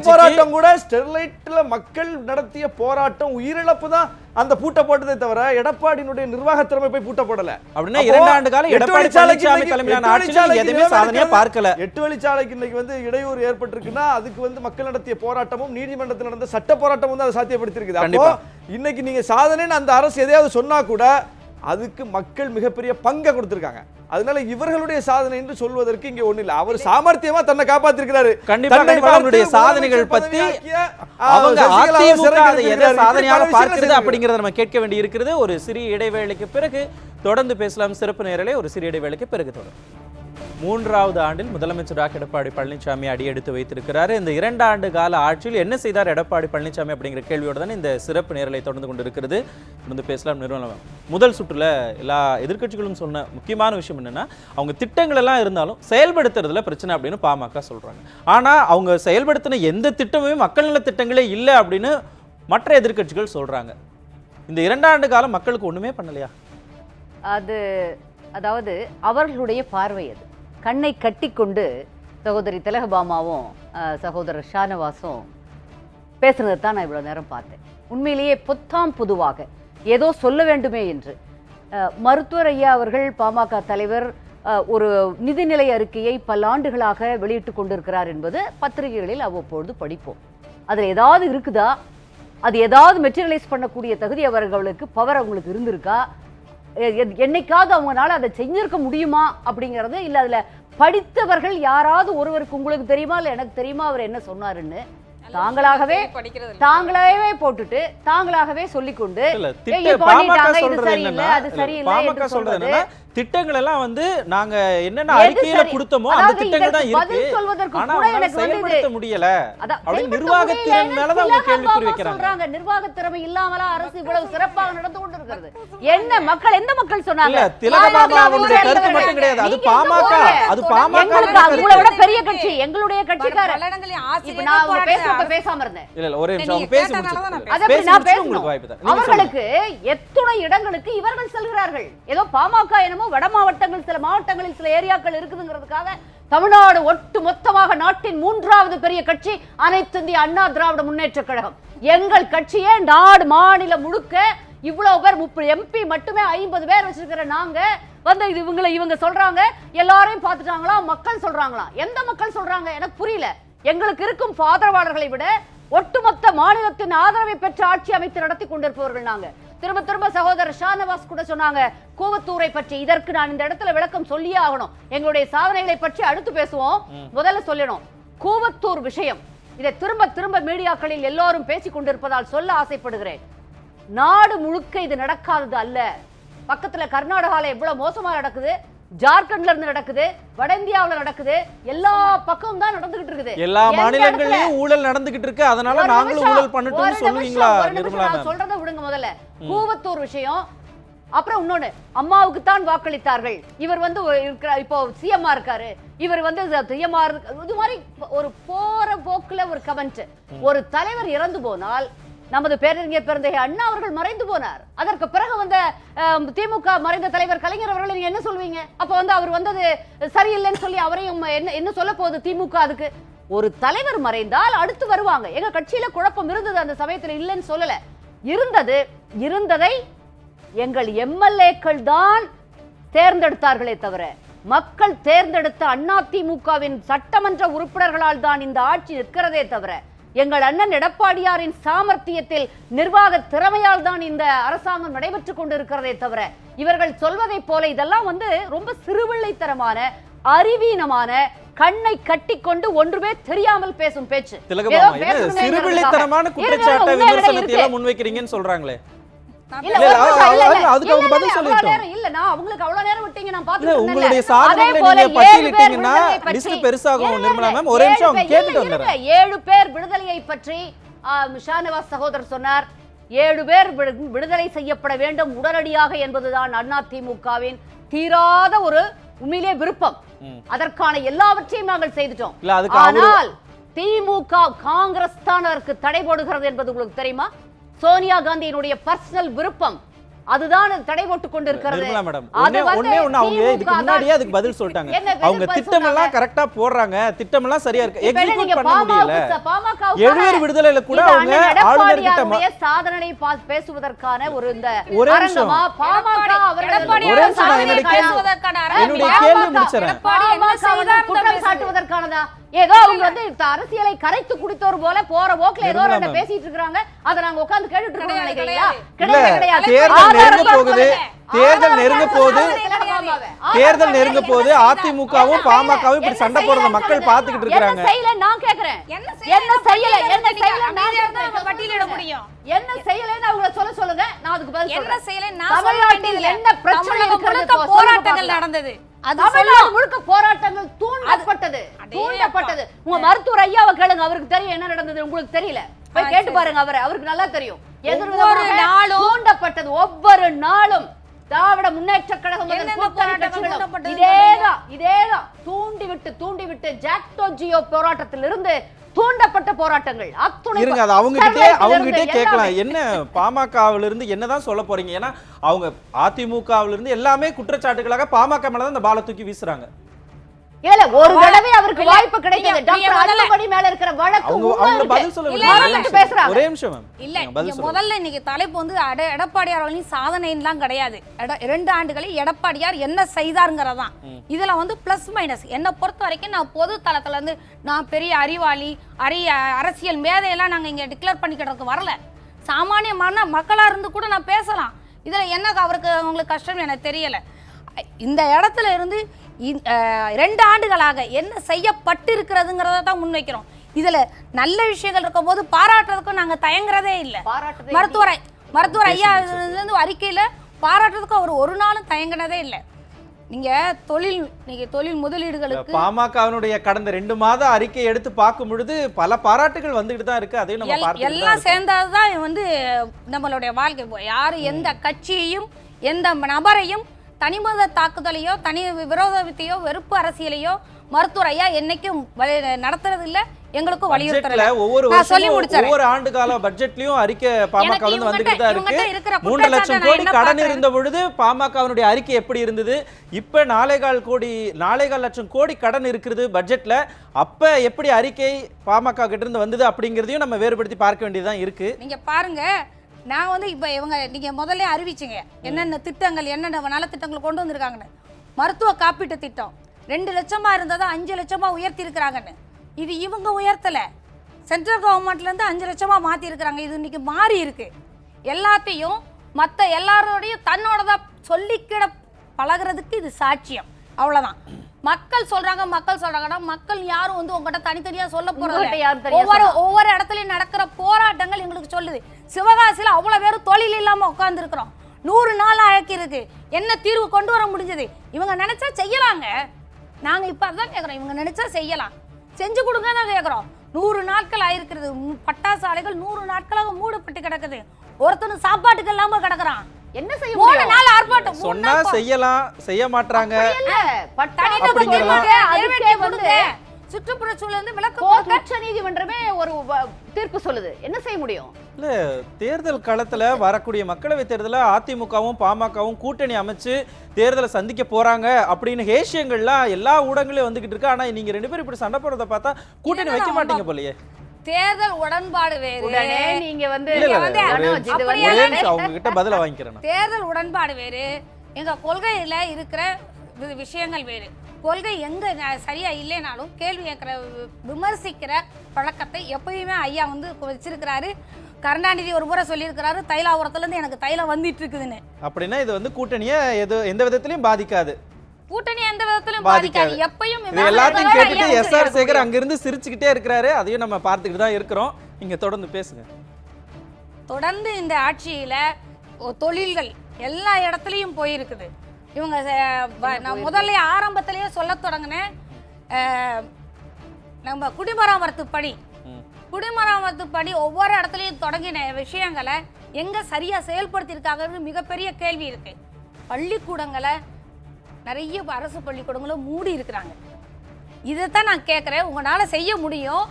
போராட்டம் கூட ஸ்டெர்லைட்ல மக்கள் நடத்திய போராட்டம் உயிரிழப்பு தான் அந்த பூட்ட போட்டதே தவிர எடப்பாடியினுடைய நிர்வாக திறமை போய் பூட்ட போடல. அப்படின்னா 2 ஆண்டு காலம் எடப்பாடி பழனிசாமி தலைமையிலான ஆட்சியில் எதுவுமே சாதனையா பார்க்கல. 8 வழிச்சாலைக்கு இன்னைக்கு வந்து இடையூறு ஏற்பட்டிருக்குன்னா அதுக்கு வந்து மக்கள் நடத்திய போராட்டமும் நீதிமன்றத்தில் நடந்த சட்ட போராட்டமும் தான் அதை சாத்தியப்படுத்தி இருக்குது. அப்போ இன்னைக்கு நீங்க சாதனைன்னு அந்த அரசு எதையாவது சொன்னா கூட அதுக்கு மக்கள் மிகப்பெரிய பங்கை கொடுத்திருக்காங்க. அதனால இவர்களுடைய சாதனை என்று சொல்வதற்கு இங்க ஒண்ணு இல்ல. அவர் சாமர்த்தியமா தன்னை காப்பாத்திருக்கிறாரு. கண்டிப்பா அவருடைய சாதனைகள் பத்தி அவங்க அதிமுக அதை எதை சாதனையாக பார்க்கிறது அப்படிங்கறத நம்ம கேட்க வேண்டி இருக்கிறது. ஒரு சிறிய இடைவேளைக்கு பிறகு தொடர்ந்து பேசலாம். சிறப்பு நேரலை ஒரு சிறிய இடைவேளைக்கு பிறகு தொடரும். 3வது ஆண்டில் முதலமைச்சராக எடப்பாடி பழனிசாமி அடியெடுத்து வைத்திருக்கிறார். இந்த 2 ஆண்டு கால ஆட்சியில் என்ன செய்தார் எடப்பாடி பழனிசாமி அப்படிங்கிற கேள்வியோடு தான் இந்த சிறப்பு நேரலை தொடர்ந்து கொண்டிருக்கிறது. தொடர்ந்து பேசலாம். நிறுவனம் முதல் சுற்றுல எல்லா எதிர்க்கட்சிகளும் சொன்ன முக்கியமான விஷயம் என்னன்னா, அவங்க திட்டங்கள் எல்லாம் இருந்தாலும் செயல்படுத்துறதுல பிரச்சனை அப்படின்னு பாமக சொல்றாங்க. ஆனா அவங்க செயல்படுத்தின எந்த திட்டமுமே மக்கள் நல திட்டங்களே இல்லை அப்படின்னு மற்ற எதிர்க்கட்சிகள் சொல்றாங்க. இந்த 2 ஆண்டு காலம் மக்களுக்கு ஒண்ணுமே பண்ணலையா? அதாவது அவர்களுடைய பார்வை அது. கண்ணை கட்டிக்கொண்டு சகோதரி திலகபாமாவும் சகோதரர் ஷானவாசும் பேசுனதை தான் நான் இவ்வளோ நேரம் பார்த்தேன். உண்மையிலேயே பொதுவாக ஏதோ சொல்ல வேண்டுமே என்று மருத்துவர் ஐயா அவர்கள் பாமக தலைவர் ஒரு நிதிநிலை அறிக்கையை பல ஆண்டுகளாக வெளியிட்டு கொண்டிருக்கிறார் என்பது பத்திரிகைகளில் அவ்வப்பொழுது படிப்போம். அதில் ஏதாவது இருக்குதா, அது ஏதாவது மெட்டீரியலைஸ் பண்ணக்கூடிய தகுதி அவர்களுக்கு, பவர் அவங்களுக்கு இருந்திருக்கா, என்னைக்காவது அவங்களால அதை செஞ்சிருக்க முடியுமா அப்படிங்கிறது இல்லை. அதுல படித்தவர்கள் யாராவது ஒருவருக்கு உங்களுக்கு தெரியுமா இல்லை எனக்கு தெரியுமா அவர் என்ன சொன்னாருன்னு தாங்களாகவே போட்டுட்டு தாங்களாகவே சொல்லிக்கொண்டு திட்டங்கள் எல்லாம் வந்து நாங்க என்னென்ன அறிக்கையில கொடுத்தோமோ அந்த திட்டங்கள் தான் இருக்கு. ஆனா செயல்படுத்த முடியல. அப்படி நிர்வாகத்திறன் மேல தான் அவங்க கேள்விக்குறி வைக்கிறாங்க. நிர்வாகத்திறமை இல்லாமல அரசு இவ்வளவு சிறப்பாக நடந்து கொண்டிருக்கிறது. என்ன மக்கள் எந்த மக்கள் சொன்னாங்க? திலகபாமா அவங்களுடைய கருத்து மட்டும் கிடையாது. அது பாமக விட பெரிய கட்சி, எங்களுடைய கட்சிக்காரர். இப்ப நான் பேசுறப்ப பேசாம இருந்தேன். இல்ல ஒரே நிமிஷம் அவங்க பேசி அவர்களுக்கு எத்துணை இடங்களுக்கு இவர்கள் செல்கிறார்கள். ஏதோ பாமக வட மாவட்டங்கள் சில மாவட்டங்களில் சில ஏரியாக்கள் இருக்குதுங்கிறதுக்காக தமிழ்நாடு ஒட்டு மொத்தமாக நாட்டின் 3வது பெரிய கட்சி அனைத்து இந்திய அண்ணா திராவிட முன்னேற்ற கழகம். எங்கள் கட்சியே நாடு மாநிலம் முழுக்க இவ்வளவு பேர் 30 MP மட்டுமே 50 பேர் வச்சிருக்கிற நாங்க வந்து இவங்க சொல்றாங்க எல்லாரையும் பார்த்துட்டாங்களா, மக்கள் சொல்றாங்களா? எந்த மக்கள் சொல்றாங்க எனக்கு புரியல. எங்களுக்கு இருக்கும் ஆதரவாளர்களை விட ஒட்டுமொத்த மாநிலத்தின் ஆதரவை பெற்ற ஆட்சி அமைத்து நடத்தி கொண்டிருப்பவர்கள் நாங்க. திரும்ப சகோதரர் ஷானவாஸ் கூட சொன்னாங்க கூவத்தூரை பற்றி. இதற்கு நான் இந்த இடத்துல விளக்கம் சொல்லியே ஆகணும். எங்களுடைய சாதனைகளை பற்றி அடுத்து பேசுவோம். முதல்ல சொல்லணும் கூவத்தூர் விஷயம். இதை திரும்ப மீடியாக்களில் எல்லாரும் பேசிக் கொண்டிருப்பதால் சொல்ல ஆசைப்படுகிறேன். நாடு முழுக்க இது நடக்காதது அல்ல. பக்கத்துல கர்நாடகால எவ்வளவு மோசமா நடக்குது, ஜார்க்கண்ட்ல இருந்து நடக்குது, வட இந்தியாவுல நடக்குது, எல்லா பக்கமும் தான் நடந்துகிட்டு இருக்குது. எல்லா மாநிலங்களிலும் ஊழல் நடந்துகிட்டு இருக்கு. அதனால நாங்களும் ஊழல் பண்ணிட்டோம்னு சொல்லுவீங்களா? நான் சொல்றத விடுங்க முதல்ல. கூவத்தூர் விஷயம். அப்புறம் இன்னொன்னு, அம்மாவுக்கு தான் வாக்களித்தார்கள். இவர் வந்து இப்போ சிஎம்ஆ இருக்காரு, இவர் வந்து சிஎம்ஆ இது மாதிரி ஒரு போற போக்குல ஒரு கமெண்ட். ஒரு தலைவர் இறந்து போனால் நமது பேரறிஞர் பெருந்தகை அண்ணா அவர்கள் மறைந்து போனார். அதற்கு பிறகு வந்த திமுக மறைந்த தலைவர் கலைஞர் அவர்கள் நீங்க என்ன சொல்வீங்க? அப்ப வந்து அவர் வந்தது சரியில்லைன்னு சொல்லி அவரையும் என்ன சொல்ல போகுது திமுக? அதுக்கு ஒரு தலைவர் மறைந்தால் அடுத்து வருவாங்க. எங்க கட்சியில குழப்பம் இருந்தது அந்த சமயத்தில், இல்லைன்னு சொல்லல. இருந்ததை எங்கள் எம்எல்ஏக்கள் தான் தேர்ந்தெடுத்தார்களே தவிர மக்கள் தேர்ந்தெடுத்த அதிமுகவின் சட்டமன்ற உறுப்பினர்களால் தான் இந்த ஆட்சி இருக்கிறதே தவிர எங்கள் அண்ணன் எடப்பாடியாரின் சாமர்த்தியத்தில் நிர்வாக திறமையால் தான் இந்த அரசாங்கம் நடைபெற்றுக் கொண்டிருக்கிறதே தவிர இவர்கள் சொல்வதை போல இதெல்லாம் வந்து ரொம்ப சிறுவிள்ளைத்தனமான அறிவீனமான கண்ணை கட்டிக்கொண்டு ஒன்றுமே தெரியாமல் பேசும் பேச்சு. சிறுவிள்ளைத்தனமான குற்றச்சாட்டை விமர்சனத்தை எல்லாம் முன்வைக்கிறீங்கன்னு சொல்றாங்களே. உங்களுடைய சாதனைகளை நீங்க பட்டியலிட்டீங்கன்னா லிஸ்ட் பெருசாகும். நிர்மலா மேம் ஒரே நிமிஷம் அவங்க கேட்டுட்டு வந்தறேன். 7 பேர் விடுதலையை பற்றி ஷானவாஸ் சகோதரர் சொன்னார். 7 பேர் விடுதலை செய்யப்பட வேண்டும் உடனடியாக என்பதுதான் அதிமுகவின் தீராத ஒரு உண்மையிலே விருப்பம். அதற்கான எல்லாவற்றையும் நாங்கள் செய்துட்டோம். ஆனால் திமுக காங்கிரஸ் தான் அதற்கு தடை போடுகிறது என்பது உங்களுக்கு தெரியுமா? சோனியா காந்தியினுடைய பர்சனல் விருப்பம் அதுதான் தடை போட்டுக் கொண்டிருக்கிறது. இதுக்கு முன்னாடியே அதுக்கு பதில் சொல்லிட்டாங்க. அவங்க திட்டம் எல்லாம் கரெக்டா போடுறாங்க, திட்டம் எல்லாம் சரியா இருக்கு, எக்ஸிக்யூட் பண்ண முடியல. 7 பேர் விடுதலையில கூட அவங்க ஆளுநர் கிட்ட சாதனை பேசுவதற்கான ஒரு இந்த அரங்கமா பாமக என்னுடைய கேள்வி முடிச்சறேன். குற்றம் சாட்டுவதற்கானதா? ஏதோ அவங்க வந்து அரசியலை கரைத்து குடித்தோர் போல போற போக்குல ஏதோ ரெண்டு பேசிட்டு இருக்காங்க. அத நாங்க உட்கார்ந்து கேட்டுட்டு இருக்கோம் நினைக்கிறீங்களா? கிடையாது. தேர்தல் நெருங்க போது அதிமுகவும் பாமகவும் இப்படி சண்டை போடுறத மக்கள் பார்த்துக்கிட்டு இருக்காங்க. நான் கேக்குறேன் என்ன பட்டியலிட முடியும்? என்ன செய்யலைன்னு அவங்கள சொல்லுங்க, நான் அதுக்கு பதில் என்ன சொல்றேன். செய்யலை நான் தமிழ்நாட்டில் என்ன பிரச்சனை இருக்கிறது? போராட்டங்கள் நடந்தது. தமிழ்நாடு முழுக்க போராட்டங்கள் தூண்டப்பட்டது. உங்க மருத்துவர் ஐயாவை கேளுங்க, அவருக்கு தெரியும் என்ன நடந்தது. உங்களுக்கு தெரியல, போய் கேட்டு பாருங்க அவருக்கு நல்லா தெரியும். ஒவ்வொரு நாளும் தூண்டப்பட்டது. ஒவ்வொரு நாளும் திராவிட முன்னேற்ற கழகம் இதேதான் தூண்டிவிட்டு ஜாக்டோ ஜியோ போராட்டத்திலிருந்து தூண்டப்பட்ட போராட்டங்கள் இருங்க. அது அவங்ககிட்டே கேட்கலாம். என்ன பாமகவில இருந்து என்னதான் சொல்ல போறீங்க? ஏன்னா அவங்க அதிமுகவில இருந்து எல்லாமே குற்றச்சாட்டுகளாக பாமக மேலதான் இந்த பாலை தூக்கி வீசுறாங்க. இல்ல ஒரு தடவை அவருக்கு வாய்ப்பு கிடைக்குது. டாக்டர் அன்புமணி மேல இருக்கிற வழக்கு அவங்க பதில் சொல்ல பேசுறாங்க. ஒரே நிமிஷம் மேம். இல்ல முதல்ல இன்னைக்கு தலைப்பு வந்து எடப்பாடியார் அவர்களின் சாதனைலாம் கிடையாது. 2 ஆண்டுகளில் எடப்பாடியார் என்ன செய்தாருங்கிறதான். இதுல வந்து பிளஸ் மைனஸ் என்னை பொறுத்த வரைக்கும் நான் பொது தளத்துல இருந்து நான் பெரிய அறிவாளி அரசியல் மேதையெல்லாம் நாங்க இங்க டிக்ளேர் பண்ணிக்கிறதுக்கு வரல. சாமானியமான மக்களா இருந்து கூட நான் பேசலாம். இதுல என்ன அவங்களுக்கு கஷ்டம் எனக்கு தெரியல. இந்த இடத்துல இருந்து 2 ஆண்டுகளாக என்ன செய்யப்பட்டிருக்கிறதுங்கிறத தான் முன்வைக்கிறோம். இதுல நல்ல விஷயங்கள் இருக்கும் போது பாராட்டுறதுக்கும் நாங்க தயங்குறதே இல்லை. மருத்துவர் ஐயா அறிக்கையில பாராட்டுறதுக்கு அவர் ஒரு நாளும் தயங்கினதே இல்லை. நீங்க தொழில் முதலீடுகளுக்கு பாமகவினுடைய கடந்த 2 மாத அறிக்கை எடுத்து பார்க்கும் பொழுது பல பாராட்டுகள் வந்துகிட்டு தான் இருக்கு. அதையும் நம்ம பார்த்துட்டு எல்லாம் சேர்ந்ததுதான் வந்து நம்மளுடைய வாழ்க்கை. யாரு எந்த கட்சியையும் எந்த நபரையும் தனிமத தாக்குதலையோ தனி விரோதத்தையோ வெறுப்பு அரசியலையோ மருத்துவர் ஐயா என்னைக்கும் நடத்துறது இல்ல, எங்களுக்கும் வலியுறுத்தல. ஒவ்வொரு ஆண்டு கால பட்ஜெட்லயும் அறிக்கை பாமக வந்துகிட்டு தான் இருக்கு. 3 லட்சம் கோடி கடன் இருந்த பொழுது பாமகவினுடைய அறிக்கை எப்படி இருந்தது? இப்ப 4.25 லட்சம் கோடி கடன் இருக்குது பட்ஜெட்ல. அப்ப எப்படி அறிக்கை பாமக கிட்ட இருந்து வந்தது அப்படிங்கறதையும் நம்ம வேறுபடுத்தி பார்க்க வேண்டியதுதான் இருக்கு. நீங்க பாருங்க, நான் வந்து இப்போ நீங்க முதல்ல அறிவிச்சிங்க என்னென்ன திட்டங்கள் என்னென்ன நலத்திட்டங்கள் கொண்டு வந்திருக்காங்கன்னு. மருத்துவ காப்பீட்டு திட்டம் 2 லட்சமா இருந்ததை 5 லட்சமா உயர்த்தி இருக்கிறாங்கன்னு. இது இவங்க உயர்த்தல, சென்ட்ரல் கவர்மெண்ட்ல இருந்து 5 லட்சமா மாத்தி இருக்கிறாங்க. இது இன்னைக்கு மாறி இருக்கு. எல்லாத்தையும் மற்ற எல்லாரோடையும் தன்னோடதான் சொல்லிக்கிட பழகிறதுக்கு இது சாட்சியம். அவ்வளவுதான். மக்கள் சொல்றாங்கன்னா மக்கள் யாரும் வந்து உங்ககிட்ட தனித்தனியா சொல்ல போறது. ஒவ்வொரு இடத்துலயும் நடக்கிற போராட்டங்கள் எங்களுக்கு சொல்லுது. சிவகாசியில அவ்வளவு பேரும் தொழில் இல்லாம உட்கார்ந்து இருக்கிறோம். 100 நாள் ஆக்கி இருக்கு. என்ன தீர்வு கொண்டு வர முடிஞ்சது? இவங்க நினைச்சா செய்யலாங்க. நாங்க இப்ப அதான் கேக்குறோம், இவங்க நினைச்சா செய்யலாம், செஞ்சு கொடுங்க தான் கேக்குறோம். 100 நாட்கள் ஆயிருக்கிறது. பட்டாசு ஆலைகள் 100 நாட்களாக மூடப்பட்டு கிடக்குது. ஒருத்தனும் சாப்பாட்டுக்கு இல்லாம கிடக்குறான். என்ன செய்ய 3 நாள் ஆர்ப்பாட்டம் சொன்னா செய்யலாம், செய்ய மாட்டாங்க. சுற்றுப்புற சூழல் விளக்க உச்ச நீதிமன்றமே ஒரு தீர்ப்பு சொல்லுது. என்ன செய்ய முடியும்? இல்ல தேர்தல் களத்துல வரக்கூடிய மக்களவை தேர்தல அதிமுகவும் பாமகவும் கூட்டணி அமைச்சு தேர்தலை சந்திக்க போறாங்க அப்படின்னு ஹேஷியங்கள்லாம் எல்லா ஊடகங்களையும் வந்துகிட்டு இருக்கு. ஆனா நீங்க 2 பேரும் இப்படி சண்டை போறத பார்த்தா கூட்டணி வைக்க மாட்டீங்க போலயே. தேர்தல் உடன்பாடு வேறு, நீங்க வந்து அவங்க கிட்ட பதில வாங்கிக்கிறேன். தேர்தல் உடன்பாடு வேறு, எங்க கொள்கையில இருக்கிற விஷயங்கள் வேறு. கொள்கை எங்க சரியா இல்லைனாலும் கேள்வி கேட்கிற விமர்சிக்கிற பழக்கத்தை எப்பயுமே ஐயா வந்து வச்சிருக்கிறாரு. கருணாநிதி ஒரு முறை சொல்லியிருக்கிறாரு, தைலாபுரத்துல இருந்து எனக்கு தைலம் வந்துட்டு இருக்குதுன்னு. அப்படின்னா இது வந்து கூட்டணியை எந்த விதத்திலையும் பாதிக்காது. கூட்டணி எந்த விதத்திலும் பாதிக்காது. எப்பயும் எல்லாத்தையும் கேட்டுட்டு எஸ்ஆர் சேகர் அங்கிருந்து சிரிச்சுக்கிட்டே இருக்கிறாரு. அதையும் நம்ம பார்த்துக்கிட்டு தான் இருக்கிறோம். நீங்க தொடர்ந்து பேசுங்க. தொடர்ந்து இந்த ஆட்சியில தொழில்கள் எல்லா இடத்துலயும் போயிருக்குது. இவங்க நான் முதல்ல ஆரம்பத்திலேயே சொல்ல தொடங்கினேன், நம்ம குடிமராமத்து பணி ஒவ்வொரு இடத்துலையும் தொடங்கின விஷயங்களை எங்க சரியா செயல்படுத்தியிருக்காங்கன்னு மிகப்பெரிய கேள்வி இருக்கு. பள்ளிக்கூடங்களை நிறைய அரசு பள்ளிக்கூடங்களும் மூடி இருக்கிறாங்க. இதைத்தான் நான் கேட்கிறேன், உங்களால செய்ய முடியும்?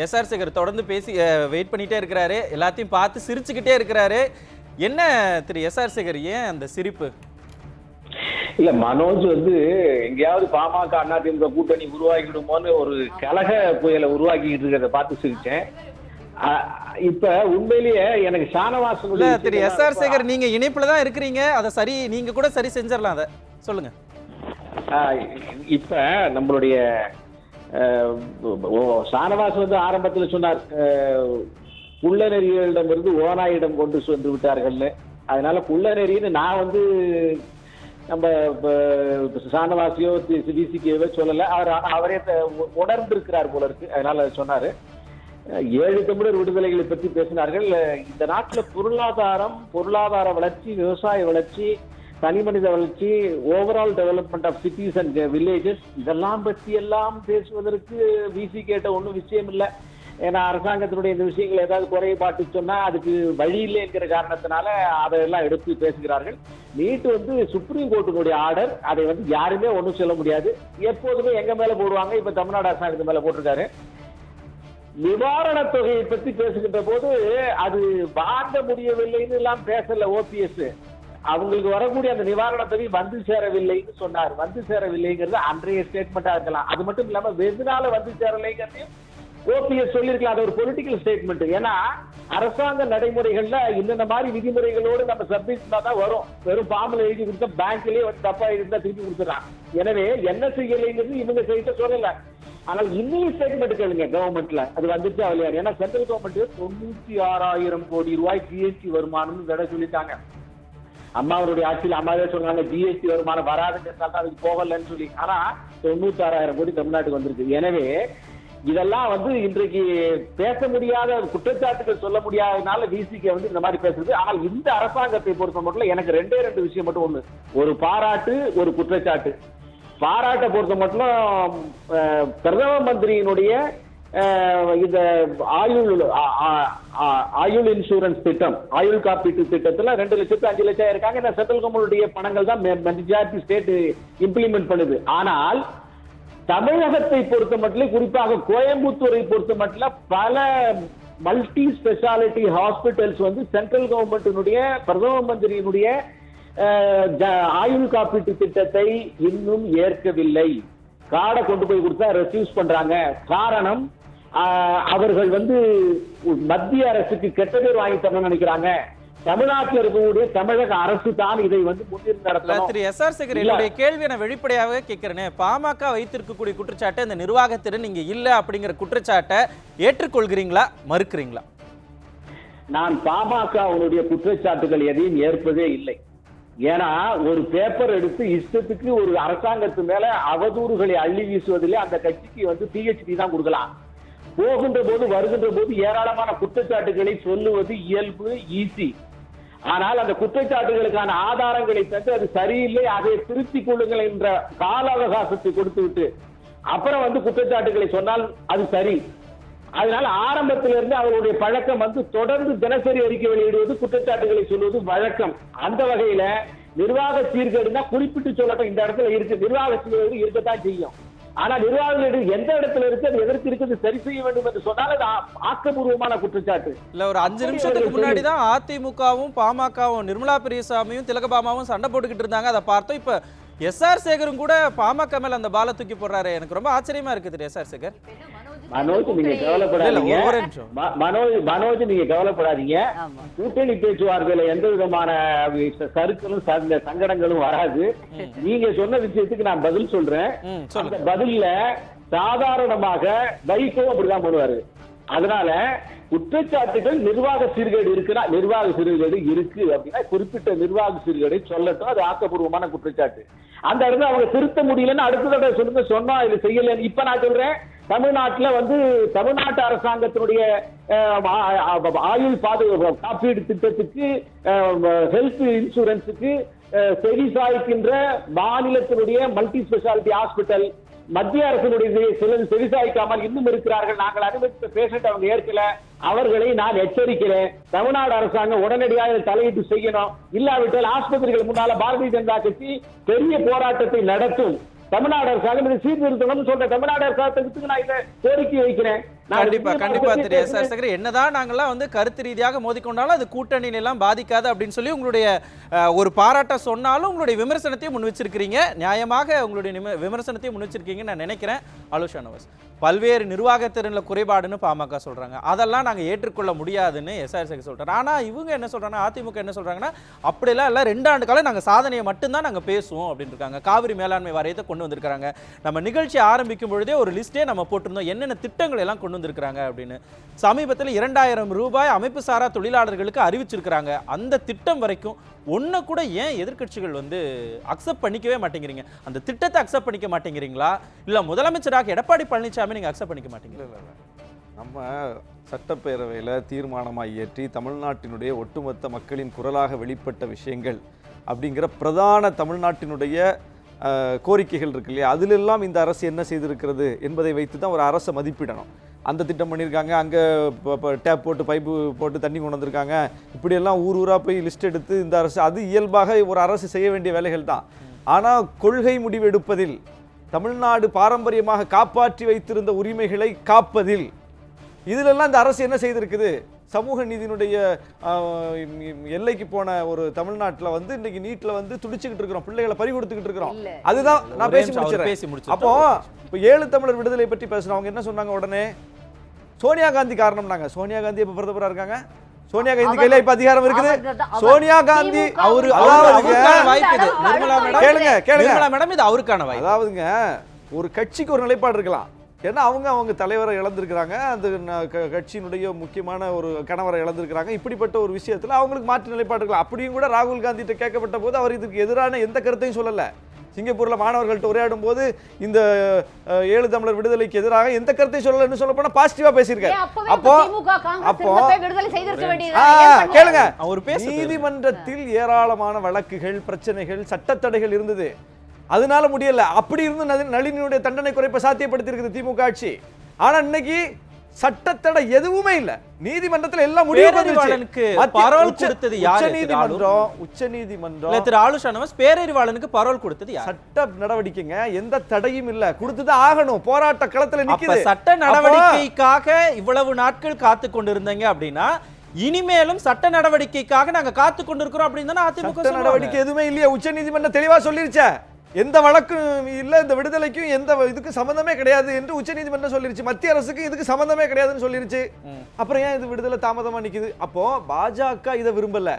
எஸ்ஆர் சேகர் தொடர்ந்து பேசி வெயிட் பண்ணிட்டே இருக்கிறாரு, எல்லாத்தையும் பார்த்து சிரிச்சுக்கிட்டே இருக்கிறாரு. என்ன திரு எஸ்ஆர் சேகர், ஏன் அந்த சிரிப்பு? இல்ல மனோஜ் வந்து எங்கேயாவது பாமக அதிமுக கூட்டணி உருவாக்கிடுமோன்னு ஒரு கலக புயலை உருவாக்கிட்டு இருக்கிறத பார்த்து சிரிச்சேன். இப்ப உண்மையிலேயே எனக்கு ஷானவாசன் திரு எஸ்ஆர் சேகர் நீங்க இணைப்புல தான் இருக்கிறீங்க, அதை சரி நீங்க கூட சரி செஞ்சிடலாம், அதை சொல்லுங்க. இப்ப நம்மளுடைய ஷானவாஸ் வந்து ஆரம்பத்தில் சொன்னார், குள்ளநெறிகளிடமிருந்து ஓநாயிடம் கொண்டு சென்று விட்டார்கள்னு. அதனால குள்ளநெறின்னு நான் வந்து நம்ம ஷானவாசியோ விசிகேவோ சொல்லலை. அவரே உணர்ந்திருக்கிறார் போல இருக்கு. அதனால சொன்னாரு. 7 தமிழர் விடுதலைகளை பற்றி பேசினார்கள். இந்த நாட்டில் பொருளாதார வளர்ச்சி, விவசாய வளர்ச்சி, தனி மனித வளர்ச்சி, overall development of cities and villages, இதெல்லாம் பற்றி எல்லாம் பேசுவதற்கு விசி கேட்ட ஒன்றும் விஷயம் இல்லை. ஏன்னா அரசாங்கத்தினுடைய இந்த விஷயங்கள் ஏதாவது குறைபாட்டு சொன்னா அதுக்கு வழி இல்லைங்கிற காரணத்தினால அதையெல்லாம் எடுத்து பேசுகிறார்கள். நீட் வந்து சுப்ரீம் கோர்ட்டினுடைய ஆர்டர், அதை வந்து யாருமே ஒன்றும் சொல்ல முடியாது. எப்போதுமே எங்க மேல போடுவாங்க. இப்ப தமிழ்நாடு அரசாங்கத்து மேல போட்டிருக்காரு. நிவாரண தொகையை பற்றி பேசுகின்ற போது அது வாங்க முடியவில்லைன்னு எல்லாம் பேசல ஓபிஎஸ். அவங்களுக்கு வரக்கூடிய அந்த நிவாரண தொகை வந்து சேரவில்லைன்னு சொன்னார். வந்து சேரவில்லைங்கிறது அன்றைய ஸ்டேட்மெண்டா இருக்கலாம். அது மட்டும் இல்லாம வெகுனால வந்து சேரலைங்கிறதையும் ஓபிஎஸ் சொல்லியிருக்கலாம். அது ஒரு பொலிட்டிக்கல் ஸ்டேட்மெண்ட். ஏன்னா அரசாங்க நடைமுறைகள்ல இந்த மாதிரி விதிமுறைகளோடு நம்ம சப்மிட் தான் வரும். வெறும் ஃபார்ம்ல எழுதி கொடுத்தா பேங்க்லயே வந்து தப்பா இருந்தா திருப்பி கொடுத்துறான். எனவே என்ன செய்யலைங்கிறது இவங்க செய்ய சொல்லல. ஆனால் இன்னும் ஸ்டேட்மெண்ட் கேளுங்க கவர்மெண்ட்ல அது வந்துச்சு அவளையாரு. ஏன்னா சென்ட்ரல் கவர்மெண்ட் 96,000 கோடி ரூபாய் ஜிஎஸ்டி வருமானம் தடை சொல்லிட்டாங்க. அம்மாவுடைய ஆட்சியில் அம்மாவே சொல்றாங்க ஜிஎஸ்டி வருமானம் வராதுங்கிறதால அதுக்கு போகலன்னு சொல்லி. ஆனா 96,000 கோடி தமிழ்நாட்டுக்கு வந்திருக்கு. எனவே இதெல்லாம் வந்து இன்றைக்கு பேச முடியாத குற்றச்சாட்டுகள் சொல்ல முடியாதனால விசிகே வந்து இந்த மாதிரி பேசுது. ஆனால் இந்த அரசாங்கத்தை பொறுத்த மட்டும் எனக்கு 2 விஷயம் மட்டும். ஒண்ணு, ஒரு பாராட்டு, ஒரு குற்றச்சாட்டு. பாராட்டை பொறுத்த மட்டும் பிரதம மந்திரியினுடைய இந்த ஆயுள் இன்சூரன்ஸ் திட்டம், ஆயுள் காப்பீட்டு திட்டத்துல 2 லட்சத்து 5 லட்சம் இருக்காங்க. இந்த சென்ட்ரல் கவர்மெண்டுடைய பணங்கள் தான் மெஜாரிட்டி ஸ்டேட் இம்ப்ளிமெண்ட் பண்ணுது. ஆனால் தமிழகத்தை பொறுத்த மட்டும், குறிப்பாக கோயம்புத்தூரை பொறுத்த மட்டும் பல மல்டி ஸ்பெஷாலிட்டி ஹாஸ்பிட்டல்ஸ் வந்து சென்ட்ரல் கவர்மெண்டினுடைய பிரதம மந்திரியினுடைய ஆயுள் காப்பீட்டு திட்டத்தை இன்னும் ஏற்கவில்லை. கார்டை கொண்டு போய் கொடுத்தா ரெஃப்யூஸ் பண்றாங்க. காரணம், அவர்கள் வந்து மத்திய அரசுக்கு கெட்ட பேர் வாங்கி தரணும்னு நினைக்கிறாங்க. தமிழ்நாட்டில் இருக்கக்கூடிய தமிழக அரசு தான் இதை வந்து முன்னிருந்து நடத்தணும். திரு எஸ்.ஆர். சேகர், என்னுடைய கேள்வி நான் வெளிப்படையாக கேட்கிறேன். பாமக வைத்திருக்கக்கூடிய குற்றச்சாட்டு இந்த நிர்வாகத்திறன் இங்க இல்ல அப்படிங்கிற குற்றச்சாட்டை ஏற்றுக்கொள்கிறீங்களா, மறுக்கிறீங்களா? நான் பாமகவுடைய குற்றச்சாட்டுகள் எதையும் ஏற்பதே இல்லை. ஏன்னா ஒரு பேப்பர் எடுத்து இஷ்டத்துக்கு ஒரு அரசாங்கத்து மேல அவதூறுகளை அள்ளி வீசுவதிலே அந்த கட்சிக்கு வந்து பிஹெச்டி தான் கொடுக்கலாம். போகின்ற போது வருகின்ற போது ஏராளமான குற்றச்சாட்டுகளை சொல்லுவது இயல்பு, ஈஸி. ஆனால் அந்த குற்றச்சாட்டுகளுக்கான ஆதாரங்களை தந்து அது சரியில்லை, அதை திருத்திக் கொள்ளுங்கள் என்ற கால அவகாசத்தை கொடுத்து விட்டு அப்புறம் வந்து குற்றச்சாட்டுகளை சொன்னால் அது சரி. அதனால ஆரம்பத்திலிருந்து அவருடைய பழக்கம் வந்து தொடர்ந்து தினசரி அறிக்கை வெளியிடுவது, குற்றச்சாட்டுகளை சொல்வது வழக்கம். அந்த வகையில நிர்வாக சீர்கேடுனா குறிப்பிட்டு சொல்லட்டும், இந்த இடத்துல இருக்கு, நிர்வாக சீர்கேடு இருக்கத்தான் செய்யும். ஆனா நிர்வாக எந்த இடத்துல இருக்கு, அது எதற்கு இருக்குது, சரி செய்ய வேண்டும் என்று சொன்னால் அது ஆக்கப்பூர்வமான குற்றச்சாட்டு இல்ல. ஒரு 5 நிமிஷத்துக்கு முன்னாடிதான் அதிமுகவும் பாமகவும் நிர்மலா பெரியசாமியும் திலகபாமாவும் சண்டை போட்டுக்கிட்டு இருந்தாங்க. அதை பார்த்தோம். இப்ப எஸ்.ஆர். சேகரும் கூட பாமக மேல அந்த பால தூக்கி போடுறாரு. எனக்கு ரொம்ப ஆச்சரியமா இருக்கு திரு எஸ்.ஆர். சேகர். மனோஜ், நீங்க கவலைப்படாதீங்க. மனோஜ், நீங்க கவலைப்படாதீங்க. கூட்டணி பேச்சுவார்த்தையில எந்த விதமான சறுக்களும் சங்கடங்களும் வராது. நீங்க சொன்ன விஷயத்துக்கு நான் பதில் சொல்றேன். அந்த பதில்ல சாதாரணமாக வைகோ அப்படிதான் பண்ணுவாரு. அதனால குற்றச்சாட்டுகள் நிர்வாக சீர்கேடு இருக்குன்னா, நிர்வாக சீர்கேடு இருக்கு அப்படின்னா குறிப்பிட்ட நிர்வாக சீர்கேடை சொல்லட்டும், அது ஆக்கப்பூர்வமான குற்றச்சாட்டு. அந்த இடத்துல அவங்க திருத்த முடியலன்னு அடுத்த தடவை சொல்லுங்க, சொன்னா இது செய்யலன்னு. இப்ப நான் சொல்றேன், தமிழ்நாட்டுல வந்து தமிழ்நாட்டு அரசாங்கத்தினுடைய ஆயுள் பாதுகாப்பு காப்பீடு திட்டத்துக்கு, ஹெல்த் இன்சூரன்ஸுக்கு செவிசாய்க்கின்ற மாநிலத்தினுடைய மல்டி ஸ்பெஷாலிட்டி ஹாஸ்பிட்டல் மத்திய அரசினுடைய செவிசாய்க்காமல் இன்னும் இருக்கிறார்கள். நாங்கள் அனுமதித்த பேஷண்ட் அவங்க ஏற்கல. அவர்களை நான் எச்சரிக்கிறேன். தமிழ்நாடு அரசாங்கம் உடனடியாக தலையிட்டு செய்யணும். இல்லாவிட்டால் ஆஸ்பத்திரிகள் முன்னால பாரதிய ஜனதா கட்சி பெரிய போராட்டத்தை நடத்தும். தமிழ்நாடு அரசாங்கம் இதை சீர்திருத்தணும்னு சொல்ற தமிழ்நாடு அரசாங்கத்துக்கு நான் இதை கோரிக்கை வைக்கிறேன். கண்டிப்பா திரு எஸ்.ஆர். சேகர், என்னதான் நாங்கெல்லாம் வந்து கருத்து ரீதியாக மோதிக்கொண்டாலும் அது கூட்டணியில எல்லாம் பாதிக்காது அப்படின்னு சொல்லி உங்களுடைய ஒரு பாராட்ட சொன்னாலும் உங்களுடைய விமர்சனத்தையும் முன் வச்சிருக்கீங்க. நியாயமாக உங்களுடைய விமர்சனத்தையும் முன் வச்சிருக்கீங்கன்னு நான் நினைக்கிறேன். ஆலுஷா நவாஸ், பல்வேறு நிர்வாகத்திறனில் குறைபாடுன்னு பாமக சொல்றாங்க, அதெல்லாம் நாங்க ஏற்றுக்கொள்ள முடியாதுன்னு எஸ்.ஆர். சேகர் சொல்றாரு. ஆனா இவங்க என்ன சொல்றாங்க, அதிமுக என்ன சொல்றாங்கன்னா, அப்படியெல்லாம் இல்லை, 2 ஆண்டு காலம் நாங்க சாதனையை மட்டும்தான் நாங்க பேசுவோம் அப்படின்னு இருக்காங்க. காவிரி மேலாண்மை வாரியத்தை கொண்டு வந்திருக்காங்க. நம்ம நிகழ்ச்சி ஆரம்பிக்கும் பொழுதே ஒரு லிஸ்டே நம்ம போட்டிருந்தோம் என்னென்ன திட்டங்கள் எல்லாம் கொண்டு வந்திருக்காங்க அப்படின்னு. சமீபத்தில் 2000 ரூபாய் அமைப்பு சாரா தொழிலாளர்களுக்கு அறிவிச்சிருக்கிறாங்க. அந்த திட்டம் வரைக்கும் ஒன்றை கூட ஏன் எதிர்க்கட்சிகள் வந்து அக்செப்ட் பண்ணிக்கவே மாட்டேங்கிறீங்க? அந்த திட்டத்தை அக்செப்ட் பண்ணிக்க மாட்டேங்கிறீங்களா, இல்லை முதலமைச்சராக எடப்பாடி பழனிசாமி நீங்கள் அக்செப்ட் பண்ணிக்க மாட்டீங்களா? இல்லை, நம்ம சட்டப்பேரவையில் தீர்மானமாக இயற்றி தமிழ்நாட்டினுடைய ஒட்டுமொத்த மக்களின் குரலாக வெளிப்பட்ட விஷயங்கள் அப்படிங்கிற பிரதான தமிழ்நாட்டினுடைய கோரிக்கைகள் இருக்கு இல்லையா, அதிலெல்லாம் இந்த அரசு என்ன செய்திருக்கிறது என்பதை வைத்து தான் ஒரு அரசை மதிப்பிடணும். அந்த திட்டம் பண்ணியிருக்காங்க, அங்கே டேப் போட்டு பைப்பு போட்டு தண்ணி கொண்டு வந்திருக்காங்க, இப்படியெல்லாம் ஊர் ஊராக போய் லிஸ்ட் எடுத்து இந்த அரசு, அது இயல்பாக ஒரு அரசு செய்ய வேண்டிய வேலைகள் தான். ஆனால் கொள்கை முடிவு எடுப்பதில், தமிழ்நாடு பாரம்பரியமாக காப்பாற்றி வைத்திருந்த உரிமைகளை காப்பதில், இதிலெல்லாம் இந்த அரசு என்ன செய்திருக்குது? சமூக நீதியினுடைய எல்லைக்கு போன ஒரு தமிழ்நாட்டில் வந்து இன்னைக்கு நீட்டில் வந்து துடிச்சுக்கிட்டு இருக்கிறோம், பிள்ளைகளை பறி கொடுத்துக்கிட்டு இருக்கிறோம். அதுதான் நான் பேசி முடிச்சிடறேன். அப்போ இப்போ 7 தமிழர் விடுதலை பற்றி பேசுறோம். அவங்க என்ன சொன்னாங்க உடனே? சோனியா காந்தி காரணம்னாங்க. சோனியா காந்தி இப்ப பிரதமரா இருக்காங்க. சோனியா காந்தி கையில இப்ப அதிகாரம் இருக்குது. சோனியா காந்தி அவருக்கான வாய்ப்பு இது. நிர்மலா மேடம் கேளுங்க. நிர்மலா மேடம் இது அவருக்கான வாய்ப்பு. அதாவதுங்க, ஒரு கட்சிக்கு ஒரு நிலைப்பாடு இருக்கலாம். ஏன்னா அவங்க தலைவரை இழந்திருக்கிறாங்க, அந்த கட்சியினுடைய முக்கியமான ஒரு கணவரை இழந்திருக்கிறாங்க. இப்படிப்பட்ட ஒரு விஷயத்துல அவங்களுக்கு மாற்று நிலைப்பாடு இருக்கலாம். அப்படியும் கூட ராகுல் காந்தி கிட்ட கேட்கப்பட்ட போது அவர் இதுக்கு எதிரான எந்த கருத்தையும் சொல்லல. சிங்கப்பூர்ல மாணவர்கள்ட்ட உரையாடும் போது இந்த 7 தமிழர் விடுதலைக்கு எதிராக எந்த கருத்தையும் சொல்லலன்னு சொல்ல போனா பாசிட்டிவா பேசியிருக்காரு. அப்போ கேளுங்க, நீதிமன்றத்தில் ஏராளமான வழக்குகள், பிரச்சனைகள், சட்டத்தடைகள் இருந்தது. அதனால முடியல. அப்படி இருந்து நளினியுடைய தண்டனை குறைப்பை சாத்தியப்படுத்தி இருக்குது திமுக ஆட்சி. ஆனா இன்னைக்கு சட்டத்தடை எதுவுமே இல்ல. நீதிமன்றத்தில் எல்லாம் முடிவு வந்துருச்சு. பரோல் கொடுத்தது யாரு? உச்சநீதிமன்றம். திரு ஆலுஷா நவாஸ், பேரறிவாளனுக்கு பரோல் கொடுத்தது யார்? சட்ட நடவடிக்கைங்க, எந்த தடையும் இல்ல, கொடுத்துதான் ஆகணும். போராட்ட களத்துல நிக்குது. சட்ட நடவடிக்கைக்காக இவ்வளவு நாட்கள் காத்து கொண்டிருந்தீங்க அப்படின்னா, இனிமேலும் சட்ட நடவடிக்கைக்காக நாங்க காத்து கொண்டிருக்கிறோம் அப்படின்னு அதிமுக நடவடிக்கை எதுவுமே இல்லையா? உச்சநீதிமன்றம் தெளிவா சொல்லிருச்சே, எந்த வழக்கும் இல்ல, இந்த விடுதலைக்கும் எந்த இதுக்கு சம்பந்தமே கிடையாது என்று உச்சநீதிமன்றம் சொல்லிருச்சு. மத்திய அரசுக்கு இதுக்கு சம்பந்தமே கிடையாதுன்னு சொல்லிருச்சு. அப்புறம் ஏன் இது விடுதலை தாமதமா நிக்குது? அப்போ பாஜக இதை விரும்பல,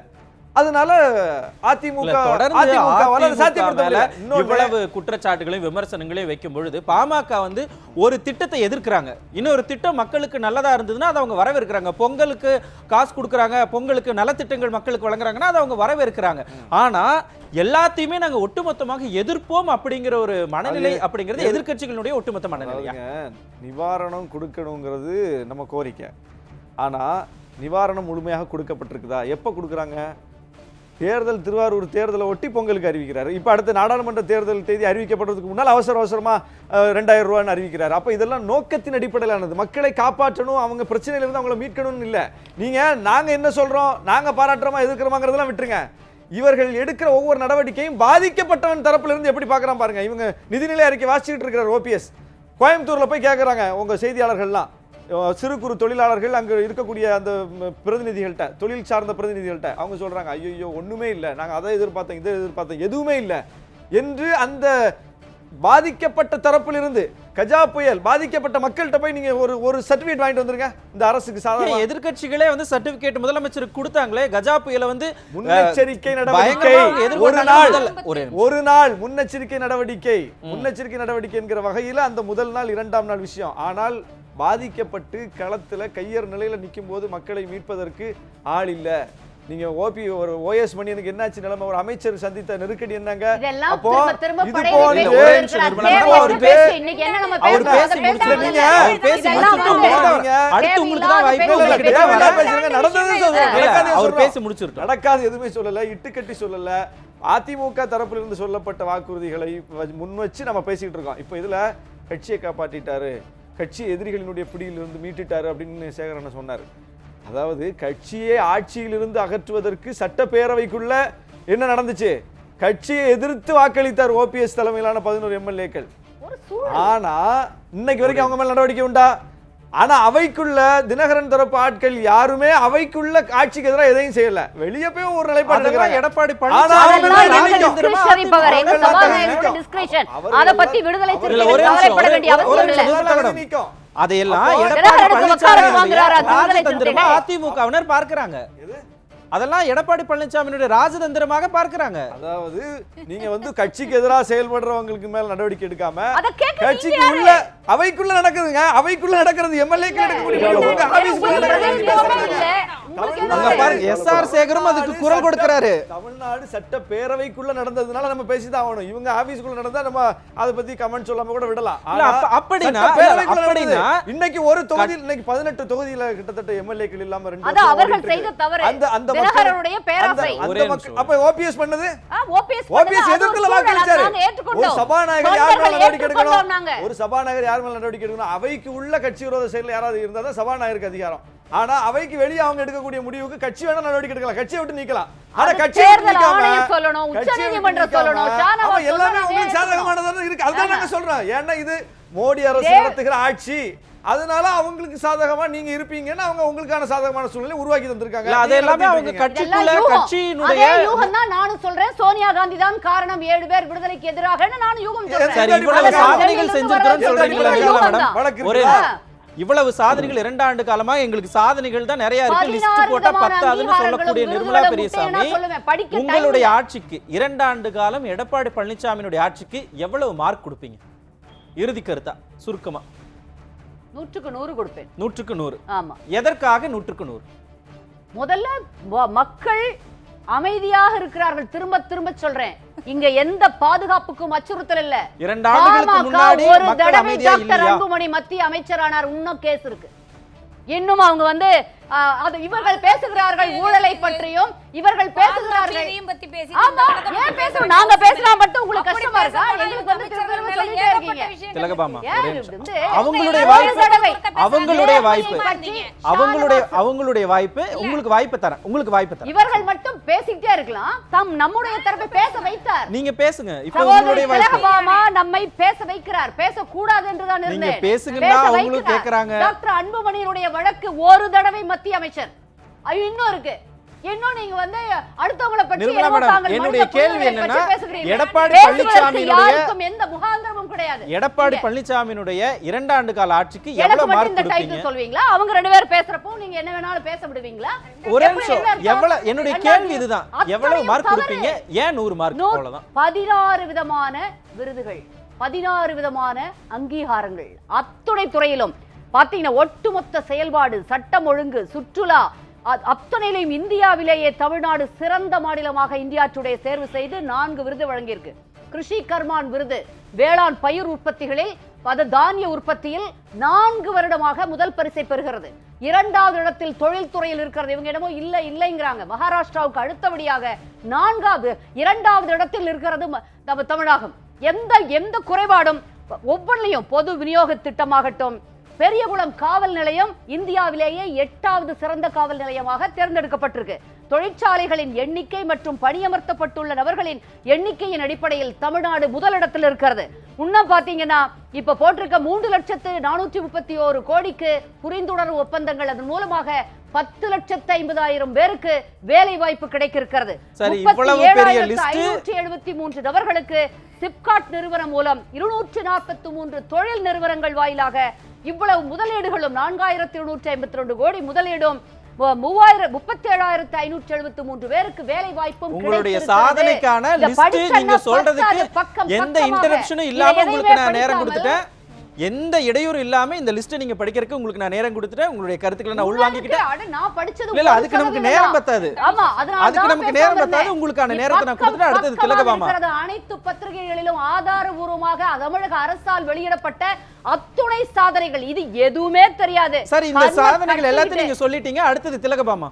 அதனால அதிமுக இவ்வளவு குற்றச்சாட்டுகளையும் விமர்சனங்களையும் வைக்கும் பொழுது பாமக வந்து ஒரு திட்டத்தை எதிர்க்கிறாங்க, இன்னொரு திட்டம் மக்களுக்கு நல்லதா இருந்ததுன்னா அதை அவங்க வரவேற்கிறாங்க. பொங்கலுக்கு காசு கொடுக்குறாங்க, பொங்கலுக்கு நலத்திட்டங்கள் மக்களுக்கு வழங்குறாங்கன்னா அதை அவங்க வரவேற்கிறாங்க. ஆனா எல்லாத்தையுமே நாங்க ஒட்டுமொத்தமாக எதிர்ப்போம் அப்படிங்கிற ஒரு மனநிலை அப்படிங்கிறது எதிர்க்கட்சிகளுடைய ஒட்டுமொத்த மனநிலை. நிவாரணம் கொடுக்கணுங்கிறது நம்ம கோரிக்கை. ஆனா நிவாரணம் முழுமையாக கொடுக்கப்பட்டிருக்குதா? எப்ப கொடுக்குறாங்க? தேர்தல், திருவாரூர் தேர்தலை ஒட்டி பொங்கலுக்கு அறிவிக்கிறாரு. இப்போ அடுத்த நாடாளுமன்ற தேர்தல் தேதி அறிவிக்கப்படுறதுக்கு முன்னால் அவசரமா 2000 ரூபான்னு அறிவிக்கிறாரு. அப்போ இதெல்லாம் நோக்கத்தின் அடிப்படையிலானது. மக்களை காப்பாற்றணும், அவங்க பிரச்சனையிலிருந்து அவங்களை மீட்கணும்னு இல்லை. நாங்க என்ன சொல்றோம், நாங்க பாராட்டுறோமா எதிர்க்கிறோமாங்கிறதெல்லாம் விட்டுருங்க. இவர்கள் எடுக்கிற ஒவ்வொரு நடவடிக்கையும் பாதிக்கப்பட்டவன் தரப்புல இருந்து எப்படி பார்க்கறான் பாருங்க. இவங்க நிதிநிலை அறிக்கை வாசிச்சுட்டு இருக்கிற ஓபிஎஸ் கோயம்புத்தூர்ல போய் கேட்கறாங்க, உங்க செய்தியாளர்கள்லாம் சிறு குறு தொழிலாளர்கள் அங்கே இருக்கக்கூடிய அந்த பிரதிநிதிகள்கிட்ட, தொழில் சார்ந்த பிரதிநிதிகள்கிட்ட அவங்க சொல்றாங்க, ஐயோ ஒண்ணுமே இல்லை, நாங்கள் அதை எதிர்பார்த்தோம் இதை எதிர்பார்த்தோம், எதுவுமே இல்லை என்று அந்த பாதிக்கப்பட்ட தரப்பிலிருந்து, கஜா புயல் பாதிக்கப்பட்ட மக்கள்கிட்ட போய் நீங்க ஒரு சர்டிபிகேட் வாங்கிட்டு வந்துருங்க. இந்த அரசுக்கு சாதாரண எதிர்க்கட்சிகளே வந்து சர்டிபிகேட் முதலமைச்சருக்கு கொடுத்தாங்களே, கஜா புயலை வந்து முன்னெச்சரிக்கை நடவடிக்கை, ஒரு நாள் முன்னெச்சரிக்கை நடவடிக்கை என்கிற வகையில் அந்த முதல் நாள் 2ஆம் நாள் விஷயம். ஆனால் பாதிக்கப்பட்டு களத்துல கையர் நிலையில நிற்கும் போது மக்களை மீட்பதற்கு ஆள் இல்ல. நீங்க ஓஎஸ் மணியனுக்கு என்னாச்சு நிலைமை, ஒரு அமைச்சர் சந்தித்த நெருக்கடி என்னங்க? அப்போ இது நடக்காது, எதுவுமே சொல்லல, இட்டுக்கட்டி சொல்லல. அதிமுக தரப்பில் இருந்து சொல்லப்பட்ட வாக்குறுதிகளை முன் வச்சு நம்ம பேசிட்டு இருக்கோம். இப்ப இதுல கட்சியை காப்பாற்றிட்டாரு, கட்சி எதிரிகளினுடைய பிடியிலிருந்து மீட்டுட்டாரு அப்படின்னு சேகரன் சொன்னார். அதாவது கட்சியை ஆட்சியிலிருந்து அகற்றுவதற்கு சட்டப்பேரவைக்குள்ள என்ன நடந்துச்சு? கட்சியை எதிர்த்து வாக்களித்தார் ஓபிஎஸ் தலைமையிலான 11 எம்எல்ஏக்கள். ஆனா இன்னைக்கு வரைக்கும் அவங்க மேல நடவடிக்கை உண்டா? ஆனா அவைக்குள்ள தினகரன் தரப்பு ஆட்கள் யாருமே அவைக்குள்ள ஆட்சிக்கு எதிராக எதையும் செய்யல. வெளியே போய் ஒரு நிலைப்பாடு அதெல்லாம் எடுக்கிறாங்க. எடப்பாடி ஆனா அவங்க discretionary power, எங்க சபாநாயகரோட discretion. அத பத்தி விடுதலை சிறுத்தைகள் கவலைப்பட வேண்டிய அவசியம் இல்லை. அதையெல்லாம் அதிமுகவினர் பார்க்கிறாங்க. அதெல்லாம் எடப்பாடி பழனிசாமியுடைய ராஜதந்திரமாக பார்க்கிறாங்க. அதாவது நீங்க வந்து கட்சிக்கு எதிராக செயல்படுறவங்களுக்கு மேல நடவடிக்கை எடுக்காம அத கேட்க கட்சிக்கு உள்ள அவைக்குள்ள நடக்குதுங்க. அவைக்குள்ள நடக்கிறது எம்எல்ஏக்கு நடக்கக்கூடிய ஆபீஸ்க்குள்ள நடக்குது. அங்க பாருங்க எஸ்ஆர் சேகரும் அதுக்கு குரல் கொடுக்கிறாரு. தமிழ்நாடு சட்ட பேரவைக்குள்ள நடந்ததுனால நம்ம பேசிதான் ஆகணும். இவங்க ஆபீஸ்க்குள்ள நடந்தா நம்ம அதை பத்தி கமெண்ட் சொல்லாம கூட விடலாம். அப்படின்னா இன்னைக்கு ஒரு தொகுதியில் இன்னைக்கு 18 தொகுதியில கிட்டத்தட்ட எம்எல்ஏக்கள் இல்லாம 2 அது அவர்கள் செய்த தவறு. அந்த தினகரனுடைய பேராசை. அப்ப ஓபிஎஸ் பண்ணது ஓபிஎஸ் எதிர்க்கல வாக்களிச்சாரு. ஒரு சபாநாயகர் யார் மேல நடவடிக்கை எடுக்கணும்? ஒரு சபாநாயகர் யார் மேல நடவடிக்கை எடுக்கணும்? அவைக்கு உள்ள கட்சி விரோத செயல் யாராவது இருந்தா தான் சபாநாயகருக்கு அதிகாரம். ஆனா அவைக்கு வெளியே அவங்க எடுக்கக்கூடிய முடிவுக்கு கட்சி வேணா நடவடிக்கை எடுக்கலாம், கட்சியை விட்டு நீக்கலாம். ஆனா கட்சியை சொல்லணும், உச்சநீதிமன்றம் சொல்லணும், எல்லாமே உங்களுக்கு சாதகமானதா இருக்கு. அதுதான் நாங்க சொல்றோம். ஏன்னா இது மோடி அரசு நடத்துகிற ஆட்சி, அதனால அவங்களுக்கு சாதகமா நீங்க இருப்பீங்கன்னு அவங்க உங்களுக்கான சாதகமான சூழ்நிலை உருவாக்கி தந்திருக்காங்க. அது எல்லாமே அவங்க கட்சிக்குள்ள கட்சியினுடைய யூகம் தான். நானும் சொல்றேன் சோனியா காந்தி தான் காரணம் 7 பேர் விடுதலைக்கு எதிராகன்னு நானும் யூகம் சொல்றேன். சரி, இவ்வளவு சாதனைகள் செஞ்சிருக்கிறோம் சொல்றீங்களா மேடம்? ஒரே இவ்வளவு சாதனைகள் 2 ஆண்டு காலமா எங்களுக்கு சாதனைகள் தான் நிறைய இருக்கு, லிஸ்ட் போட்டா பத்தாதுன்னு சொல்லக்கூடிய நிர்மலா பெரியசாமி, உங்களுடைய ஆட்சிக்கு 2 ஆண்டு காலம் எடப்பாடி பழனிசாமியினுடைய ஆட்சிக்கு எவ்வளவு மார்க் கொடுப்பீங்க? இறுதி கருத்தா சுருக்கமா. 100க்கு 100 கொடுப்பேன். 100க்கு 100. ஆமா. எதற்காக 100க்கு 100? முதல்ல மக்கள் அமைதியாக இருக்கிறார்கள். திரும்ப திரும்ப சொல்றேன், இங்க எந்த பாதுகாப்புக்கும் அச்சுறுத்தல் இல்ல. 2 ஆண்டுகளுக்கு முன்னாடி ஒரு மக்கள் தடவை அமைதியா டாக்டர் இல்லையா? அன்புமணி மத்திய அமைச்சரானார். இன்னும் கேஸ் இருக்கு. இன்னும் அவங்க வந்து அது இவர்கள் பேசுகிறார்கள் ஊழலை பற்றியும், இவர்கள் பேசுகிறார்கள். ஆமா, ஏன் பேசுறோம்? நாங்க பேசினா மட்டும் உங்களுக்கு கஷ்டமா இருக்கா? எங்களுக்கு வந்து திரும்ப சொல்லிட்டே இருக்கீங்க. திலகபாமா, அவங்களுடைய வாய்ப்பு அவங்களுடைய வாய்ப்பு உங்களுக்கு வாய்ப்பு தரேன், உங்களுக்கு வாய்ப்பு தரேன். இவர்கள் மட்டும் பேசிட்டே இருக்கலாம். நம்முடைய தரப்பை பேச வைத்தார். நீங்க பேசுங்க. இப்போ உங்களுடைய வாய்ப்பு. திலகபாமா நம்மை பேச வைக்கிறார். பேசக்கூடாது என்றுதான் இருந்தேன். நீங்க பேசுங்கன்னா அவங்களுக்கு கேக்குறாங்க. டாக்டர் அன்புமணியினுடைய வழக்கு ஒரு தடவை மத்திய அமைச்சர். இன்னும் இருக்கு. இன்னும் நீங்க வந்து அடுத்தவங்களை பற்றி என்னுடைய கேள்வி என்னன்னா, எடப்பாடி பழனிசாமியினுடைய எந்த முகாந்திரமும் கிடையாது. எடப்பாடி பழனிசாமியினுடைய 2 ஆண்டு கால ஆட்சிக்கு எவ்வளவு மார்க் கொடுப்பீங்க? சொல்வீங்களா? அவங்க 2 பேர் பேசுறப்போ நீங்க என்ன வேணாலும் பேச விடுவீங்களா? ஒரே நிமிஷம். எவ்வளவு, என்னுடைய கேள்வி இதுதான், எவ்வளவு மார்க் கொடுப்பீங்க? ஏன் 100 மார்க்? அவ்வளவுதான். 16 விதமான விருதுகள், 16 விதமான அங்கீகாரங்கள், அத்துணை துறையிலும் பாத்தீங்கன்னா ஒட்டுமொத்த செயல்பாடு, சட்டம் ஒழுங்கு, சுற்றுலா, அத்தனையிலும் இந்தியாவிலேயே தமிழ்நாடு சிறந்த மாநிலமாக இந்தியா டுடே தேர்வு செய்து 4 விருது வழங்கியிருக்கு. கிருஷி கர்மான் விருது வேளாண் பயிர் உற்பத்திகளில், தானிய உற்பத்தியில் 4 வருடமாக முதல் பரிசை பெறுகிறது. 2வது இடத்தில் தொழில்துறையில் இருக்கிறது. இவங்க இடமோ இல்லைங்கிறாங்க. மகாராஷ்டிராவுக்கு அடுத்தபடியாக 2வது இடத்தில் இருக்கிறது நம்ம தமிழகம். எந்த குறைபாடும் ஒவ்வொன்றிலையும் பொது விநியோக திட்டமாகட்டும், பெரியகுளம் காவல் நிலையம் இந்தியாவிலேயே 8வது சிறந்த காவல் நிலையமாக தேர்ந்தெடுக்கப்பட்டிருக்கு. தொழிற்சாலைகளின் எண்ணிக்கை மற்றும் பணியமர்த்தப்பட்டுள்ள நபர்களின் எண்ணிக்கையின் அடிப்படையில் தமிழ்நாடு முதலிடத்தில் இருக்கிறது. இன்னும் பாத்தீங்கன்னா இப்ப போட்டிருக்க 3,431 கோடிக்கு புரிந்துணர்வு ஒப்பந்தங்கள், அதன் மூலமாக 10,50,000 பேருக்கு வேலை வாய்ப்பு கிடைக்கிறது. 37,573 நபர்களுக்கு சிப்காட் நிறுவனம் மூலம் 243 தொழில் நிறுவனங்கள் வாயிலாக இவ்வளவு முதலீடுகளும், 4,252 கோடி முதலீடும், 37,573 பேருக்கு வேலை வாய்ப்பும். உங்களுடைய சாதனைக்கான லிஸ்ட் நீங்க சொல்றதுக்கு எந்த இன்டரப்ஷனும் இல்லாம உங்களுக்கு நான் நேரம் கொடுத்துட்டேன். எந்த இடையூறு இல்லாம இந்த லிஸ்ட் நீங்க படிக்கிறதுக்கு உங்களுக்கு நான் நேரம் கொடுத்துட்டேன். உங்களுடைய கருத்துக்களை நான் உள்வாங்கிக்கிட்டேன். நான் படிச்சது இல்ல, அதுக்கு நமக்கு நேரம் பத்தாது. ஆமா, அதுக்கு நமக்கு நேரம் பத்தாது. உங்களுக்கான நேரத்தை நான் கொடுத்துட்டேன். அடுத்து திலகபாமா. அனைத்து பத்திரிகைகளிலும் ஆதாரபூர்வமாக தமிழக அரசால் வெளியிடப்பட்ட அத்துணை சாதனைகள், இது எதுவுமே தெரியாது. சரி, இந்த சாதனைகள் எல்லாத்தையும் நீங்க சொல்லிட்டீங்க. அடுத்தது திலகபாமா,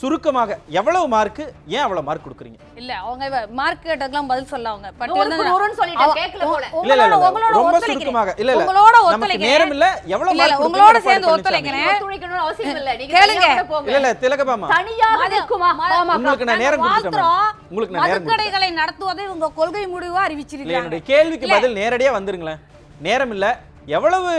சுருக்கமாக எவ்வளவு மார்க், ஏன் அவ்வளவு மார்க் கொடுக்குறீங்க? இல்ல, அவங்க மார்க் கேட்டதுலாம் பதில் சொல்ல அவங்க ரொம்ப சுருக்கமாக. இல்ல நமக்கு நேரம் இல்ல. எவ்வளவு மார்க் உங்களோட சேர்ந்து ஒத்துழைக்கிறேன். கேளுங்க. இல்ல திலகபாமா, தனியாக இருக்குமா? உங்களுக்கு நான் நேரம் கொடுத்துட்டேன். உங்களுக்கு நான் நேரம் மதுக்கடைகளை நடத்துவதை உங்க கொள்கை முடிவா அறிவிச்சிருக்கீங்க. என்னுடைய கேள்விக்கு பதில் நேரடியா வந்துருங்களேன். நேரம் இல்ல. எவ்வளவு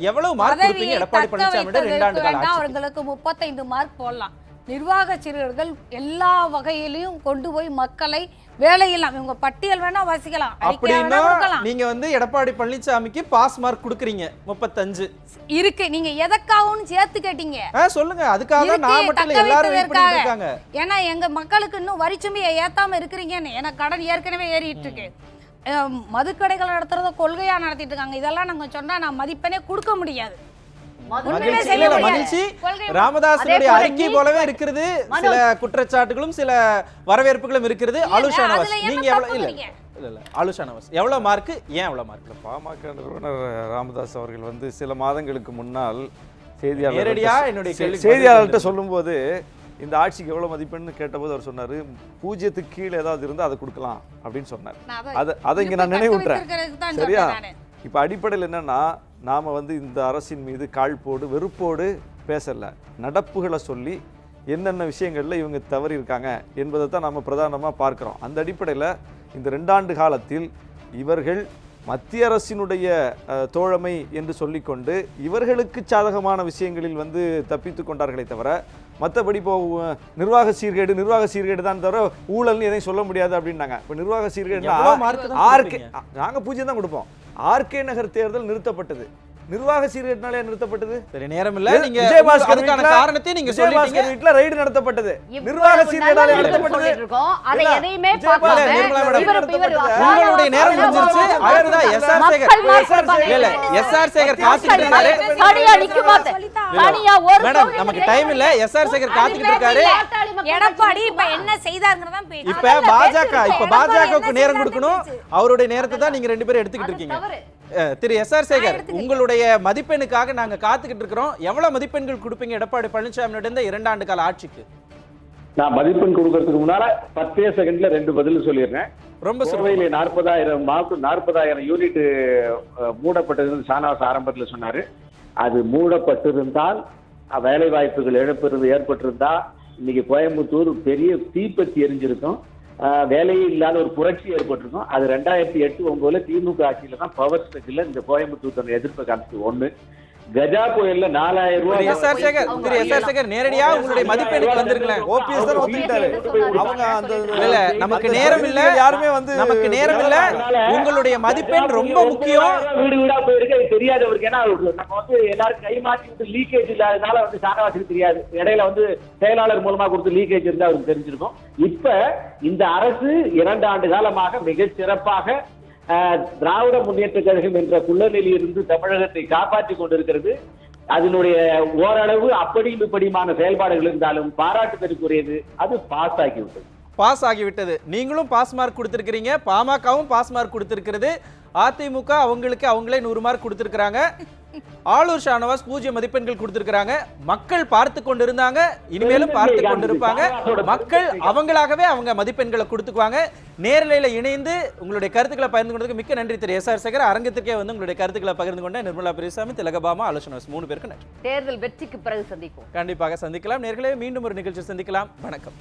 எவ்வளவு மார்க் கொடுப்பீங்க பதவியை எடப்பாடி தக்க பழனிசாமியோட 2 ஆண்டு வைத்ததற்கு கால வேண்டாம், ஆட்சிக்கு? அவர்களுக்கு 35 மார்க் போடலாம். நிர்வாக சீர்கேடுகள் எல்லா வகையிலையும் கொண்டு போய் மக்களை வேலையில்லாம் இவங்க பட்டியல் வேணா வாசிக்கலாம், அறிக்கையா வேணா அப்படின்னா கொடுக்கலாம். நீங்க வந்து எடப்பாடி பழனிசாமிக்கு பாஸ் மார்க் கொடுக்குறீங்க 35. இருக்கு, நீங்க எதற்காகவும் சேர்த்து கேட்டீங்க. சொல்லுங்க, அதுக்காக தான் இருக்கு, நான் மட்டும் இல்ல, தக்க எல்லாரும் வெயிட் பண்ணிட்டு வைத்ததற்காக. இருக்காங்க. ஏன்னா எங்க மக்களுக்கு இன்னும் வரிச்சுமையை ஏத்தாம இருக்கிறீங்கன்னு. எனக்கு கடன் ஏற்கனவே ஏறிட்டு இருக்கு. மதுக்கடைகள் நடத்துறத கொள்கையா நடத்திட்டு இருக்காங்க. இதெல்லாம் நாங்க சொன்னா நான் மதிப்பெனே கொடுக்க முடியாது. உண்மையிலே மகிழ்ச்சி, செய்ய இல்ல, முடியாது. மகிழ்ச்சி. கொள்கை ராமதாசனுடைய அதே போல அறிக்கை போலவே இருக்கிறது. சில குற்றச்சாட்டுகளும் சில வரவேற்புகளும் இருக்கிறது. ஆலுஷா நவாஸ், அதுல என்ன நீங்க எவ்வளவு இல்ல தப்புங்கிறீங்க? இல்ல ஆலுஷா நவாஸ் எவ்வளவு மார்க், ஏன் எவ்வளவு மார்க்? பாமக நிறுவனர் ராமதாஸ் அவர்கள் வந்து சில மாதங்களுக்கு முன்னால் நேரடியா என்னுடைய கேள்விக்கு செய்தியாளர்கிட்ட பதில் சொல்லும்போது இந்த ஆட்சிக்கு எவ்வளவு மதிப்பெண்ணு கேட்டபோது அவர் சொன்னாரு 0க்கு கீழே ஏதாவது இருந்தால் அதை கொடுக்கலாம் அப்படின்னு சொன்னார். நான் அதை இங்க நான் தக்க நினைவுற்றேன். வைத்திருக்கிறதுக்கு தான் சரியா? சொல்றேன் நானு. இப்போ அடிப்படையில் என்னன்னா, நாம வந்து இந்த அரசின் மீது காழ்ப்போடு வெறுப்போடு பேசல, நடப்புகளை சொல்லி என்னென்ன விஷயங்கள்ல இவங்க தவறி இருக்காங்க என்பதை தான் நம்ம பிரதானமாக பார்க்கிறோம். அந்த அடிப்படையில் இந்த 2 ஆண்டு காலத்தில் இவர்கள் மத்திய அரசினுடைய தோழமை என்று சொல்லிக்கொண்டு இவர்களுக்கு சாதகமான விஷயங்களில் வந்து தப்பித்து கொண்டார்களே தவிர, மற்றபடி இப்போ நிர்வாக சீர்கேடு தான் தவிர ஊழல்னு எதையும் சொல்ல முடியாது அப்படின்னாங்க. இப்போ நிர்வாக சீர்கேடுனா எவ்வளவு mark தான் ஆர்கே, கொடுப்பீங்க? நாங்கள் 0 தான் கொடுப்போம். ஆர்கே நகர் தேர்தல் நிறுத்தப்பட்டது. நிர்வாக சீர்கேட்டினாலே நிறுத்தப்பட்டது. சரி, நேரம் இல்ல. நீங்க விஜயபாஸ்கர் அதுக்கான வீட்ல- காரணத்தை நீங்க சொல்லிட்டீங்க. விஜயபாஸ்கர் வீட்ல ரைடு நடத்தப்பட்டது. இவ்வளவு நிர்வாக சீர்கேடாலே நல்ல நடத்தப்பட்டது. சொல்லிட்டு இருக்கோம். அதை இல்ல, எதையுமே விஜயபாஸ்கர் பார்க்காம நிர்மலா மேடம் இவர் உங்களுடைய நேரம் முடிஞ்சிருச்சு. அடுத்ததா எஸ்ஆர் சேகர். இல்ல, எஸ்ஆர் சேகர் காத்துக்கிட்டு இருக்காரு. தனியா நிக்க மாட்டேன். தனியா ஒரு மேடம், தொகுதி நமக்கு டைம் இல்ல. எஸ்ஆர் சேகர் காத்துக்கிட்டு இருக்காரு. எடப்பாடி இப்ப என்ன செய்தாருங்கிறதான் பேச்சு. இப்ப பாஜகவுக்கு நேரம் கொடுக்கணும். அவருடைய நேரத்தை தான் நீங்க 2 பேரும் எடுத்துக்கிட்டு இருக்கீங்க. திரு எஸ்ஆர் சேகர், உங்களுடைய மதிப்பெண்ணுக்காக நாங்க காத்துக்கிட்டு இருக்கிறோம். எவ்வளவு மதிப்பெண்கள் கொடுப்பீங்க எடப்பாடி பழனிசாமியோட இந்த 2 ஆண்டு கால ஆட்சிக்கு? நான் மதிப்பெண் கொடுக்கறதுக்கு முன்னால 10 செகண்ட்ல 2 பதில் சொல்லிடுறேன். ரொம்ப கோவையில 40,000 யூனிட் மூடப்பட்டது ஷானவாஸ் ஆரம்பத்தில் சொன்னாரு. அது மூடப்பட்டிருந்தால் வேலை வாய்ப்புகள் ஏற்பட்டிருந்தா இன்னைக்கு கோயம்புத்தூர் பெரிய தீப்பற்றி எரிஞ்சிருக்கும். வேலையே இல்லாத ஒரு புரட்சி ஏற்பட்டிருக்கும். அது 2008-09 திமுக ஆட்சியில தான் பவர் ஸ்ட்ரக்ல இந்த கோயம்புத்தூர் தன்னை எதிர்ப்பு காமிச்சு. 1 கஜா புயல்ல 4000 ரூபாய். திரு எஸ்ஆர் சேகர், நேரடியா உங்களுடைய மதிப்பெண்ணுக்கு வந்துருங்களேன். ஓபிஎஸ் தான் ஒத்துக்கிட்டாரு. அவங்க அந்த இல்ல, நமக்கு நேரம் இல்ல. யாருமே வந்து நமக்கு நேரம் இல்ல. உங்களுடைய மதிப்பெண் ரொம்ப முக்கியம். வீடு வீடா போயிருக்கு, அது தெரியாது அவருக்கு. ஏன்னா நம்ம வந்து எல்லாரும் கை மாற்றி விட்டு லீக்கேஜ் இல்லாதனால வந்து ஷானவாஸுக்கு தெரியாது. இடையில வந்து செயலாளர் மூலமா கொடுத்து லீக்கேஜ் இருந்தா அவருக்கு தெரிஞ்சிருக்கும். இப்ப இந்த அரசு 2 ஆண்டு காலமாக மிக சிறப்பாக திராவிட முன்னேற்ற கழகம் என்ற குள்ளநிலையிலிருந்து தமிழகத்தை காப்பாற்றி கொண்டிருக்கிறது. அதனுடைய ஓரளவு அப்படியும் இப்படியுமான செயல்பாடுகள் இருந்தாலும் பாராட்டுதலுக்குரியது. அது பாஸ் ஆகிவிட்டது. நீங்களும் பாஸ் மார்க் கொடுத்திருக்கிறீங்க, பாமகவும் பாஸ் மார்க் கொடுத்திருக்கிறது. அதிமுக அவங்களே 100 மார்க் கொடுத்திருக்கிறாங்க. ஆளூர் ஷானவாஸ் 0 மதிப்பெண்கள் கொடுத்திருக்கிறாங்க. மக்கள் பார்த்து கொண்டிருந்தாங்க, இனிமேலும் பார்த்து கொண்டிருப்பாங்க. மக்கள் அவங்களாகவே அவங்க மதிப்பெண்களை கொடுத்துக்குவாங்க. நேரலையில இணைந்து உங்களுடைய கருத்துக்களை பகிர்ந்து கொண்டதுக்கு மிக்க நன்றி திரு எஸ்ஆர் சேகர். அரங்கத்துக்கே வந்து உங்களுடைய கருத்துக்களை பகிர்ந்து கொண்ட நிர்மலா பெரியசாமி, திலகபாமா, ஆளூர் ஷானவாஸ் 3 பேருக்கு நன்றி. தேர்தல் வெற்றிக்கு பிறகு சந்திப்போம். கண்டிப்பாக சந்திக்கலாம். நேர்களே, மீண்டும் ஒரு நிகழ்ச்சி சந்திக்கலாம். வணக்கம்.